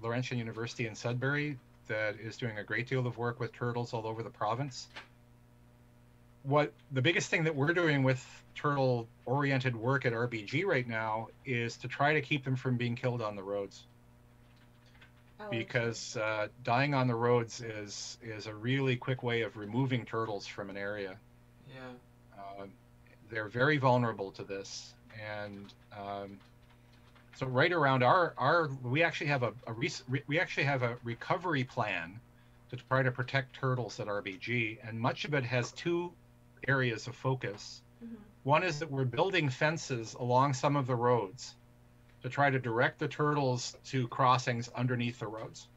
Laurentian University in Sudbury that is doing a great deal of work with turtles all over the province. What the biggest thing that we're doing with turtle-oriented work at RBG right now is to try to keep them from being killed on the roads. Because dying on the roads is a really quick way of removing turtles from an area. Yeah. They're very vulnerable to this, and so right around we actually have a recovery plan to try to protect turtles at RBG, and much of it has two areas of focus. One is that we're building fences along some of the roads to try to direct the turtles to crossings underneath the roads.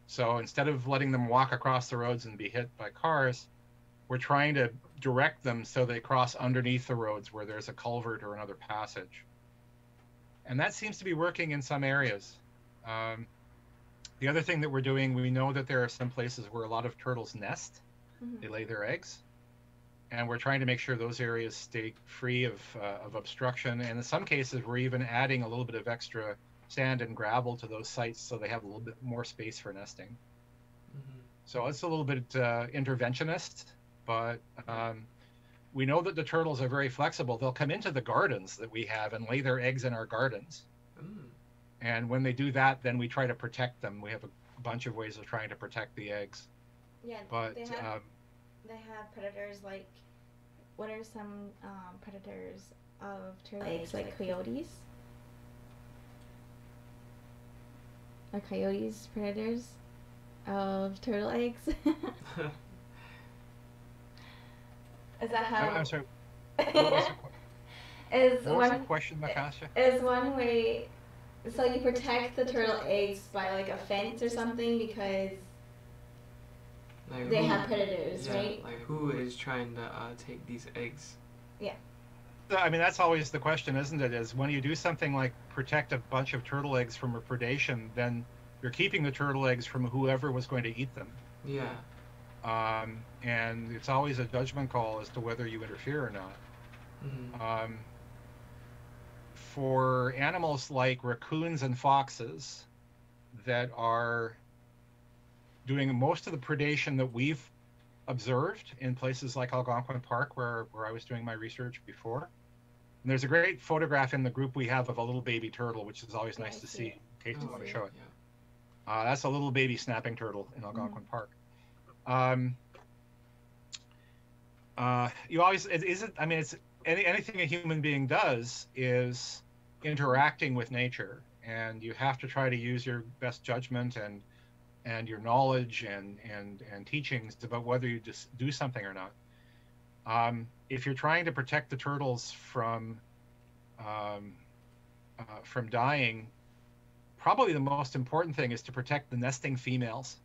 So instead of letting them walk across the roads and be hit by cars, we're trying to direct them so they cross underneath the roads where there's a culvert or another passage. And that seems to be working in some areas. The other thing that we're doing, we know that there are some places where a lot of turtles nest. They lay their eggs. And we're trying to make sure those areas stay free of obstruction. And in some cases, we're even adding a little bit of extra sand and gravel to those sites so they have a little bit more space for nesting. So it's a little bit interventionist, but we know that the turtles are very flexible. They'll come into the gardens that we have and lay their eggs in our gardens. And when they do that, then we try to protect them. We have a bunch of ways of trying to protect the eggs. Yeah, but they have predators like, what are some predators of turtle eggs, like coyotes? Are coyotes predators of turtle eggs? Is that how? I'm sorry. What was the question, Makasa? Is one way, so you protect the turtle eggs by like a fence or something because like they have predators, right? Like who is trying to take these eggs? Yeah. I mean, that's always the question, isn't it? Is when you do something like protect a bunch of turtle eggs from a predation, then you're keeping the turtle eggs from whoever was going to eat them. Yeah. And it's always a judgment call as to whether you interfere or not. For animals like raccoons and foxes that are doing most of the predation that we've observed in places like Algonquin Park, where I was doing my research before. And there's a great photograph in the group we have of a little baby turtle, which is always nice to see, in case you want to show it. Yeah. That's a little baby snapping turtle in Algonquin Park. You always, it's anything a human being does is interacting with nature, and you have to try to use your best judgment and your knowledge and teachings about whether you just do something or not. If you're trying to protect the turtles from dying, probably the most important thing is to protect the nesting females.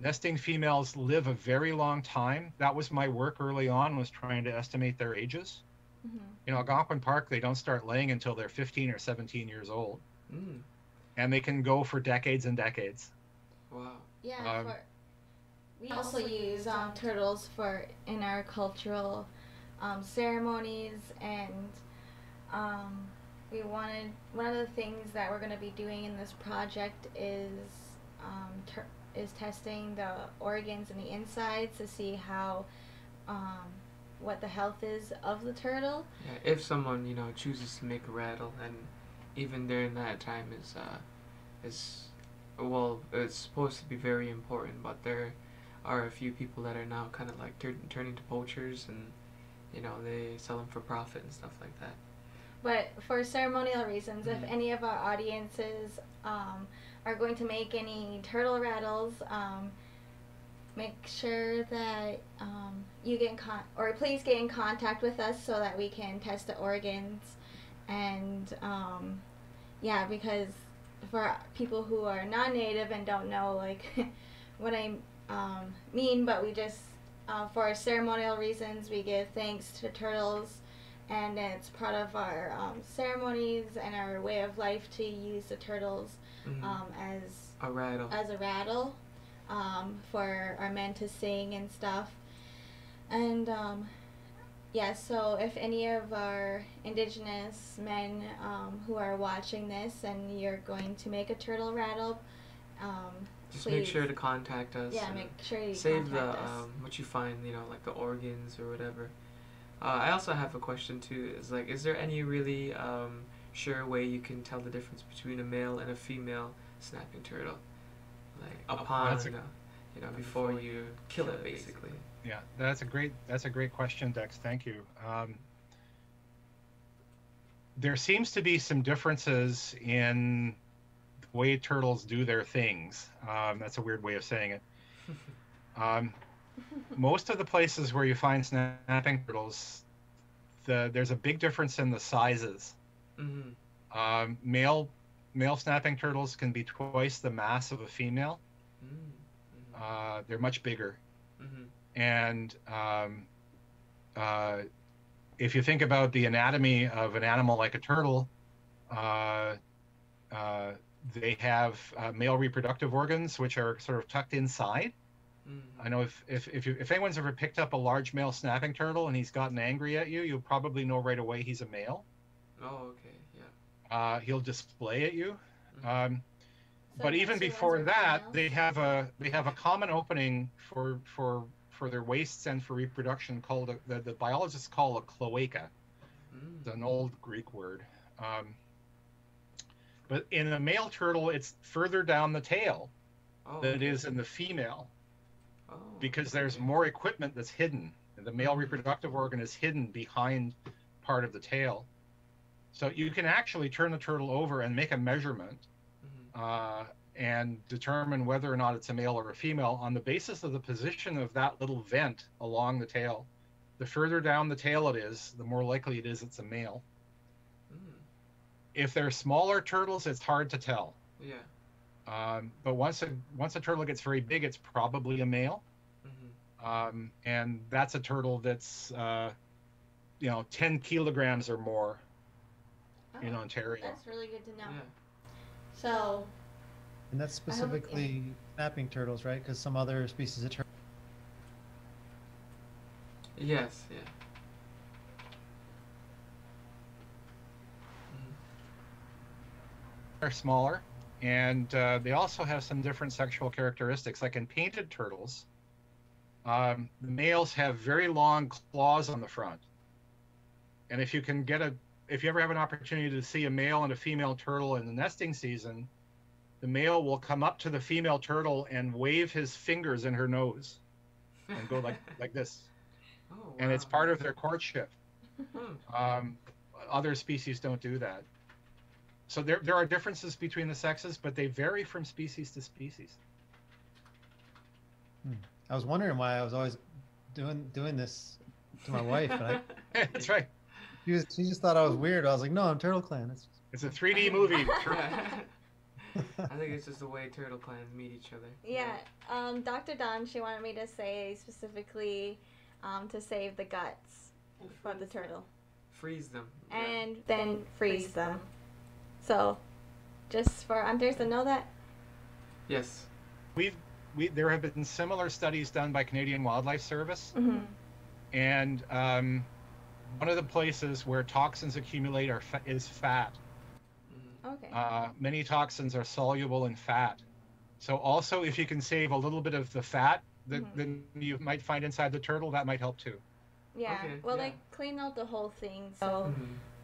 Nesting females live a very long time. That was my work early on, was trying to estimate their ages. In Algonquin Park, they don't start laying until they're 15 or 17 years old. And they can go for decades and decades. Wow. Yeah, we also use turtles in our cultural ceremonies, and one of the things that we're going to be doing in this project is testing the organs and the insides to see how what the health is of the turtle. Yeah, if someone chooses to make a rattle, and even during that time is well, it's supposed to be very important, but there are a few people that are now kind of like turning to poachers, and they sell them for profit and stuff like that. But for ceremonial reasons, if any of our audiences are going to make any turtle rattles, make sure that you get please get in contact with us so that we can test the organs, and because for people who are non-native and don't know like what I mean, but we just for ceremonial reasons we give thanks to turtles, and it's part of our ceremonies and our way of life to use the turtles as a rattle, for our men to sing and stuff. And so if any of our Indigenous men who are watching this and you're going to make a turtle rattle, just please make sure to contact us. Yeah, make sure you save contact us. what you find, like the organs or whatever. I also have a question too. Is there any really sure way you can tell the difference between a male and a female snapping turtle, like upon before you kill it, basically? Yeah, that's a great question, Dex. Thank you. There seems to be some differences in the way turtles do their things. That's a weird way of saying it. most of the places where you find snapping turtles, there's a big difference in the sizes. Mm-hmm. Male snapping turtles can be twice the mass of a female. Mm-hmm. They're much bigger. Mm-hmm. And if you think about the anatomy of an animal like a turtle, they have male reproductive organs which are sort of tucked inside. Mm-hmm. I know if anyone's ever picked up a large male snapping turtle and he's gotten angry at you, you'll probably know right away he's a male. Oh, okay, yeah. He'll display at you. Mm-hmm. But even before that, they have a common opening for their wastes and for reproduction called the biologists call a cloaca. It's an old Greek word. But in a male turtle, it's further down the tail than it is in the female, because there's more equipment that's hidden. The male reproductive organ is hidden behind part of the tail. So you can actually turn the turtle over and make a measurement and determine whether or not it's a male or a female on the basis of the position of that little vent along the tail. The further down the tail it is, the more likely it is it's a male. If they're smaller turtles, it's hard to tell. Yeah. But once a turtle gets very big, it's probably a male. Mm-hmm. And that's a turtle that's 10 kilograms or more in Ontario. That's really good to know. Yeah. So. And that's specifically snapping turtles, right? Because some other species of turtles. Yes, yeah. They're smaller, and they also have some different sexual characteristics. Like in painted turtles, the males have very long claws on the front. And if you ever have an opportunity to see a male and a female turtle in the nesting season, the male will come up to the female turtle and wave his fingers in her nose and go like this. Oh, wow. And it's part of their courtship. Other species don't do that. So there are differences between the sexes, but they vary from species to species. I was wondering why I was always doing this to my wife, but That's right. she just thought I was weird. I was like, no, I'm Turtle Clan. It's a 3D movie. I think it's just the way turtle clans meet each other. Yeah, Dr. Dawn, she wanted me to say specifically to save the guts for the turtle. Freeze them. And then freeze them. So, just for hunters to know that? Yes. There have been similar studies done by Canadian Wildlife Service. Mm-hmm. And one of the places where toxins accumulate is fat. Okay. Many toxins are soluble in fat. So also, if you can save a little bit of the fat that you might find inside the turtle, that might help too. Yeah. Okay, well, yeah. they clean out the whole thing, so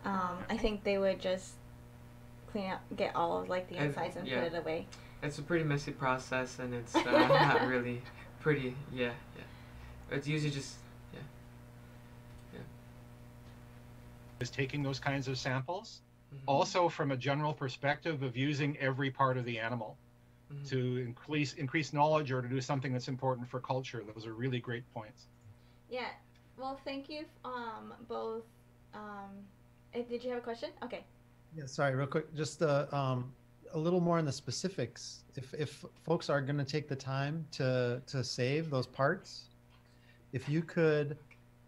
I think they would just get all of the insides and put it away. It's a pretty messy process, and it's not really pretty. Yeah. It's usually just Is taking those kinds of samples. Also, from a general perspective of using every part of the animal to increase knowledge or to do something that's important for culture. Those are really great points. Yeah. Well, thank you both. Did you have a question? Okay. Yeah, sorry, real quick, just a little more in the specifics. If folks are going to take the time to save those parts, if you could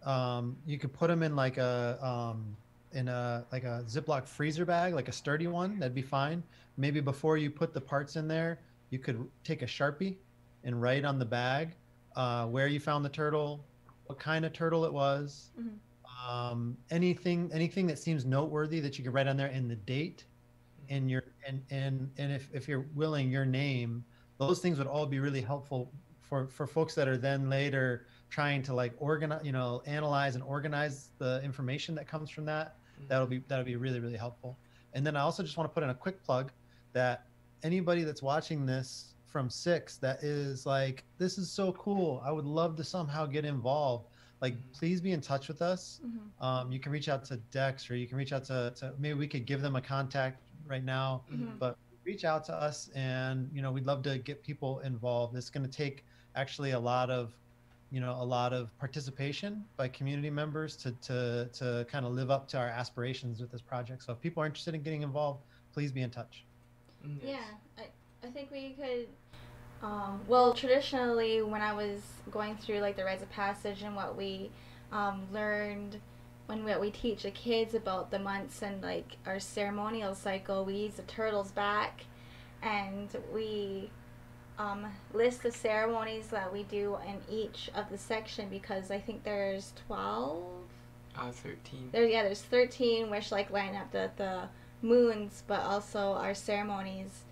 put them in like a Ziploc freezer bag, like a sturdy one, that'd be fine. Maybe before you put the parts in there, you could take a Sharpie and write on the bag where you found the turtle, what kind of turtle it was, anything that seems noteworthy that you could write on there, and the date, and if you're willing, your name. Those things would all be really helpful for folks that are then later trying to organize, analyze and organize the information that comes from that. That'll be really, really helpful. And then I also just want to put in a quick plug that anybody that's watching this from 6 that is like, this is so cool, I would love to somehow get involved, please be in touch with us. You can reach out to Dex, or you can reach out to maybe we could give them a contact right now, but reach out to us, and we'd love to get people involved. It's going to take actually a lot of you know, a lot of participation by community members to kind of live up to our aspirations with this project. So if people are interested in getting involved, please be in touch. Yes. Yeah, I think we could. Well, traditionally, when I was going through like the rites of passage and what we learned when we teach the kids about the months and like our ceremonial cycle, we use the turtle's back, and we list the ceremonies that we do in each of the section, because I think there's 12. 13. There's 13 which like line up the moons, but also our ceremonies.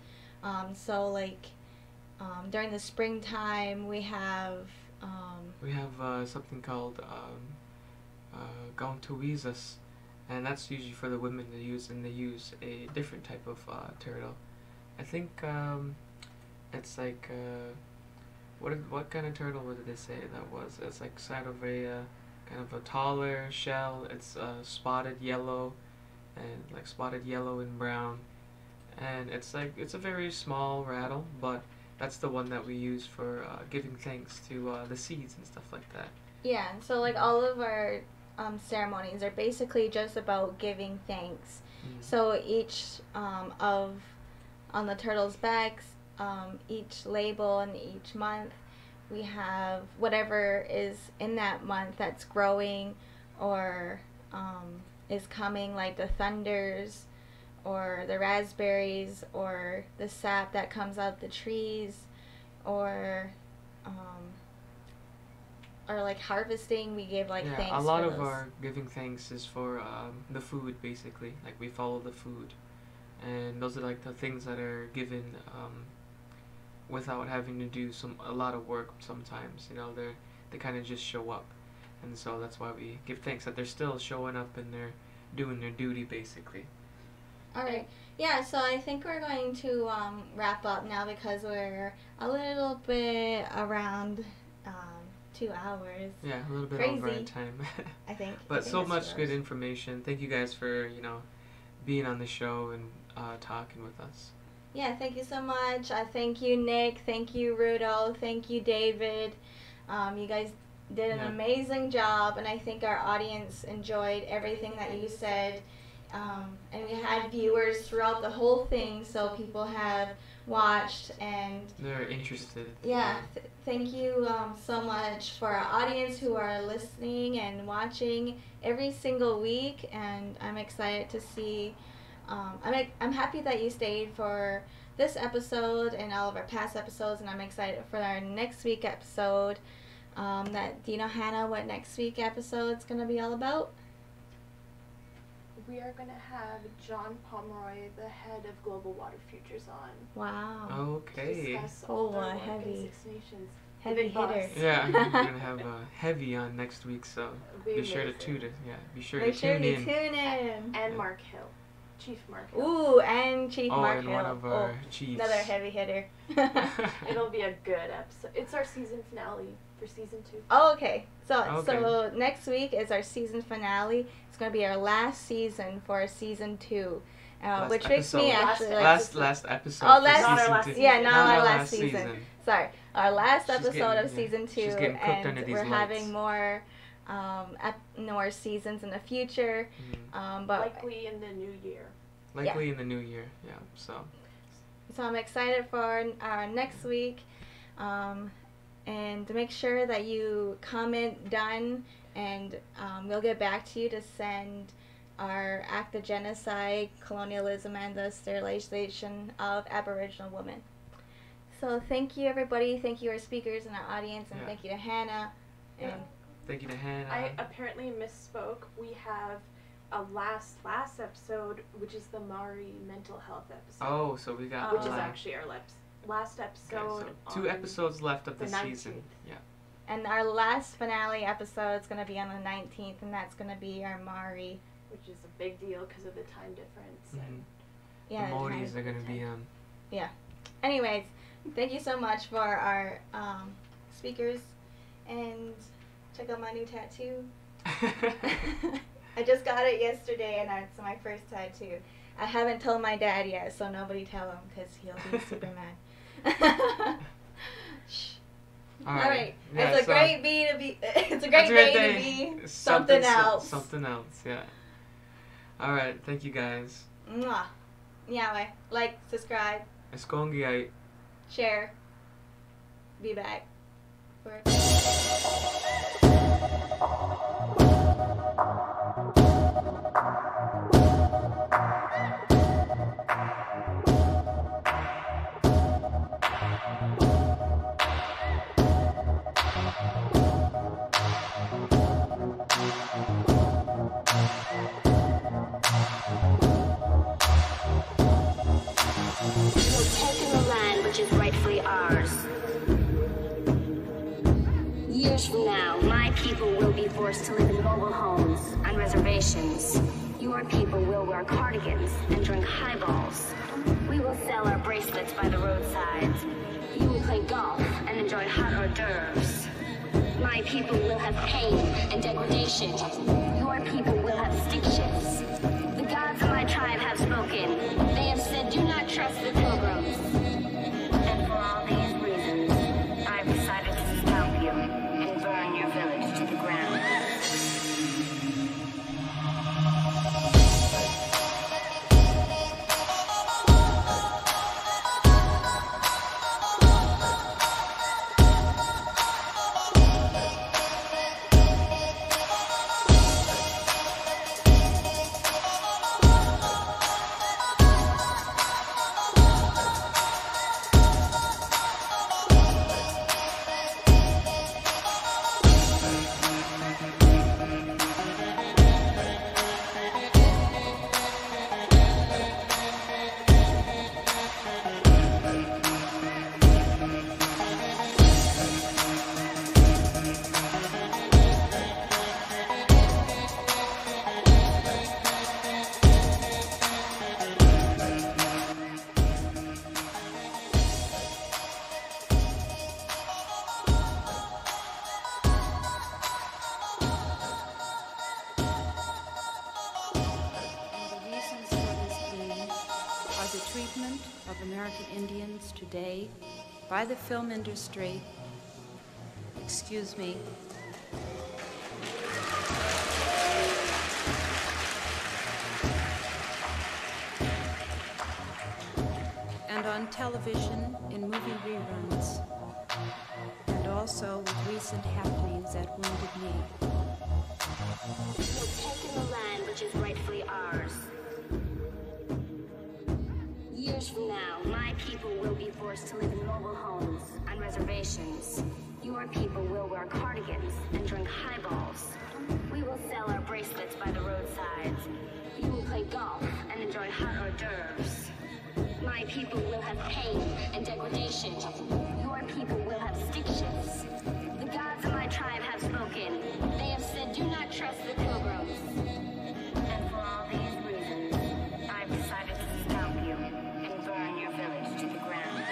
So like during the springtime we have something called Gauntuizas, and that's usually for the women to use, and they use a different type of turtle. I think it's like what kind of turtle did they say that was? It's like side of a kind of a taller shell. It's spotted yellow, and like spotted yellow and brown, and it's a very small rattle, but that's the one that we use for giving thanks to the seeds and stuff like that. Yeah, so like all of our ceremonies are basically just about giving thanks. So each on the turtle's backs, each label and each month, we have whatever is in that month that's growing or is coming, like the thunders or the raspberries or the sap that comes out the trees, or like harvesting. We give like thanks. A lot for of those. our giving thanks is for the food, basically. Like we follow the food, and those are like the things that are given without having to do a lot of work. Sometimes, you know, they kind of just show up, and so that's why we give thanks that they're still showing up and they're doing their duty, basically. All right. Yeah, so I think we're going to wrap up now, because we're a little bit around 2 hours. Yeah, a little bit Crazy. over our time. I think. But so that's much 2 good hours. information. Thank you guys for, being on the show and talking with us. Yeah, thank you so much. Thank you, Nick. Thank you, Rudo. Thank you, David. You guys did an amazing job, and I think our audience enjoyed everything that you said. And we had viewers throughout the whole thing, so people have watched and they're interested. Yeah, thank you so much for our audience who are listening and watching every single week, and I'm excited to see. I'm happy that you stayed for this episode and all of our past episodes, and I'm excited for our next week episode. Do you know, Hannah, what next week episode's gonna be all about? We are going to have John Pomeroy, the head of Global Water Futures, on. Wow. Okay. To discuss all their work in heavy. Six Nations. Heavy Big boss. hitter. Yeah, we're gonna have Heavy on next week, so be sure to amazing. tune in. Yeah, be sure Make to sure tune you in. tune in. And Mark Hill. Chief Mark Hill. Ooh, and Chief Mark and Hill. one of our chiefs. Another heavy hitter. It'll be a good episode. It's our season finale for season 2. Oh, okay. So next week is our season finale. It's going to be our last season for season 2. Which makes me actually last episode. Oh, for last, not our season last two. season. yeah, not our our last season. Sorry, our last She's episode getting- of season 2, she's getting cooked under and these we're lights. having more seasons in the future. But Likely in the new year. Likely in the new year, yeah. So I'm excited for our next week. And to make sure that you comment done, and we'll get back to you to send our act of genocide, colonialism, and the sterilization of Aboriginal women. So thank you, everybody. Thank you, our speakers and our audience, and thank you to Hannah. And thank you to Hannah. I apparently misspoke. We have a last episode, which is the Maori mental health episode. Oh, so we got which is actually our last episode. Okay, so 2 episodes left of the the season. 19th. Yeah. And our last finale episode is going to be on the 19th, and that's going to be our Maori. Which is a big deal because of the time difference. And Yeah, the Maoris are going to be on. Yeah. Anyways, thank you so much for our speakers, and check out my new tattoo. I just got it yesterday, and it's my first tattoo. I haven't told my dad yet, so nobody tell him, because he'll be super mad. Shh. All right. Yeah, It's a great day to be something else. Something else, yeah. All right, thank you guys. Mwah. Yeah, like, subscribe, Eskongi, share. Be back. Years from now, my people will be forced to live in mobile homes on reservations. Your people will wear cardigans and drink highballs. We will sell our bracelets by the roadside. You will play golf and enjoy hot hors d'oeuvres. My people will have pain and degradation. Your people will have stick shifts. The gods of my tribe have spoken. They have said, do not trust the pilgrims. And for all these reasons, I've decided to scalp you and burn your village to the ground. Today by the film industry, excuse me, and on television in movie reruns, and also with recent happenings at Wounded Knee. We're taking the land which is rightfully ours. Years from now, my people will be forced to live in mobile homes on reservations. Your people will wear cardigans and drink highballs. We will sell our bracelets by the roadsides. You will play golf and enjoy hot hors d'oeuvres. My people will have pain and degradation. Your people will have stick shifts. The gods of my tribe have spoken. They have said, do not trust the pilgrims. And for all these reasons, I've decided to scalp you and burn your village to the ground.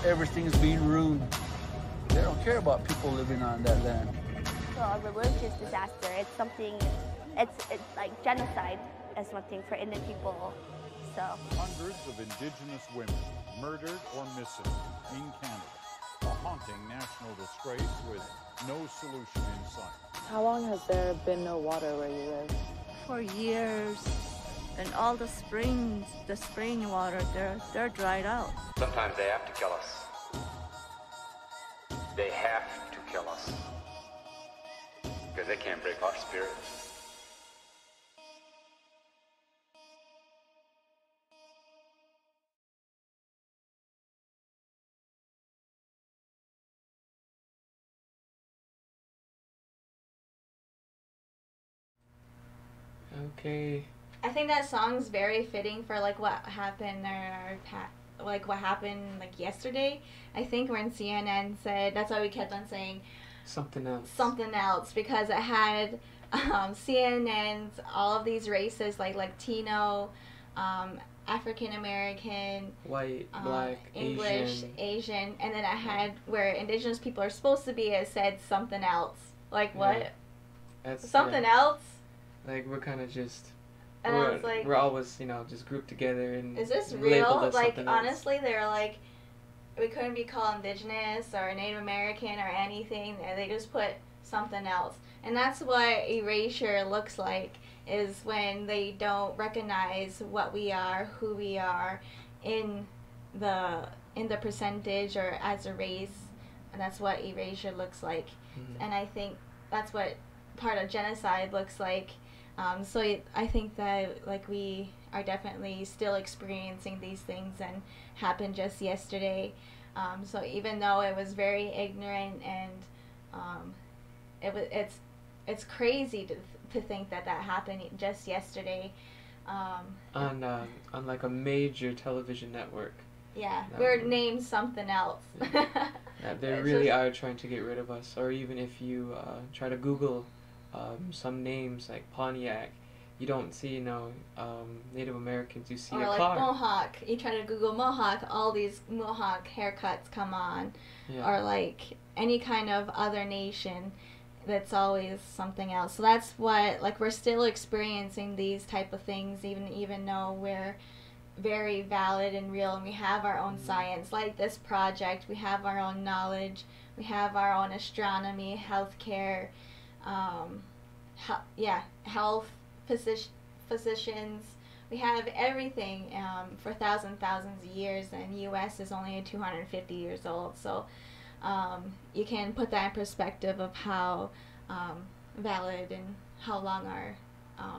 Everything's being ruined. They don't care about people living on that land. Well, a religious disaster, it's something, it's like genocide as something for Indian people, so. Hundreds of Indigenous women murdered or missing in Canada. A haunting national disgrace with no solution in sight. How long has there been no water where you live? For years. and all the spring water, they're dried out. Sometimes they have to kill us. They have to kill us. Because they can't break our spirit. Okay. I think that song's very fitting for like what happened what happened like yesterday. I think when CNN said, that's why we kept on saying something else, because it had CNN's all of these races like Latino, African American, white, black, English, Asian, and then I had where Indigenous people are supposed to be, it said something else. Like what? Yeah. That's something else? Like we're kind of just, and I was like, we're always, you know, just grouped together and is this real? Like honestly, they're like, we couldn't be called Indigenous or Native American or anything, and they just put something else. And that's what erasure looks like, is when they don't recognize what we are, who we are, in the percentage or as a race, and that's what erasure looks like. Mm-hmm. And I think that's what part of genocide looks like. So I think that like we are definitely still experiencing these things and happened just yesterday. So even though it was very ignorant and it's crazy to think that happened just yesterday. On like a major television network. Yeah, we're named something else. Yeah, they really are trying to get rid of us. Or even if you try to Google some names like Pontiac, you don't see Native Americans. You see or a like car. Mohawk. You try to Google Mohawk, all these Mohawk haircuts come on. Yeah. Or like any kind of other nation, that's always something else. So that's what, like, we're still experiencing these type of things, even though we're very valid and real, and we have our own science. Like this project, we have our own knowledge, we have our own astronomy, healthcare, health, physicians. We have everything for thousands of years, and U.S. is only 250 years old. So you can put that in perspective of how valid and how long our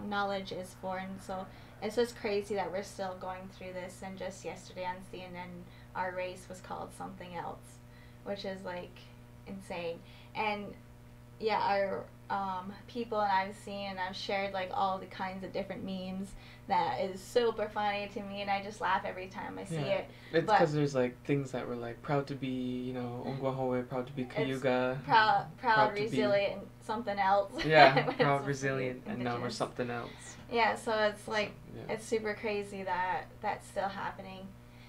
knowledge is for. And so it's just crazy that we're still going through this. And just yesterday on CNN, our race was called something else, which is like insane. And yeah, our people, and I've seen and I've shared like all the kinds of different memes that is super funny to me, and I just laugh every time I see it. It's because there's like things that were like proud to be, Ongwahoe, proud to be Cayuga, proud, resilient, something else. Yeah, proud, resilient, and now we're something else. Yeah, so it's like it's super crazy that that's still happening.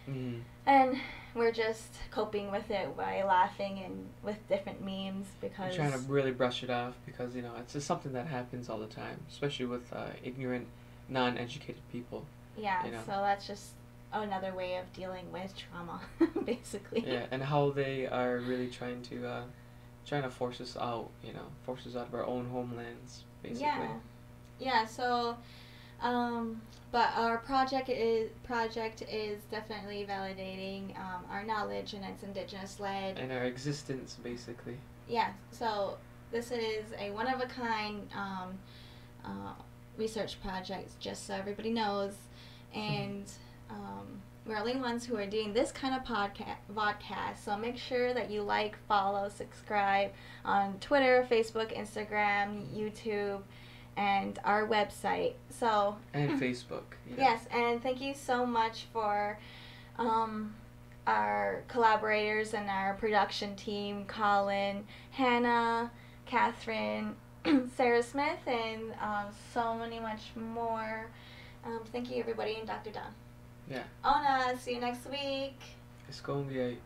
Mm-hmm. And we're just coping with it by laughing and with different memes, because we're trying to really brush it off, because it's just something that happens all the time, especially with ignorant, non-educated people. Yeah, so that's just another way of dealing with trauma, basically. Yeah, and how they are really trying to force us out, force us out of our own homelands, basically. Yeah. So, but our project is definitely validating our knowledge, and it's Indigenous led. And our existence, basically. Yeah. So this is a one-of-a-kind research project, just so everybody knows, and we're the only ones who are doing this kind of podcast. So make sure that you like, follow, subscribe on Twitter, Facebook, Instagram, YouTube, and our website. So and Facebook. Yes, and thank you so much for our collaborators and our production team: Colin, Hannah, Catherine, Sarah Smith, and so much more. Thank you, everybody, and Dr. Don. Yeah. Ona, see you next week. It's gonna be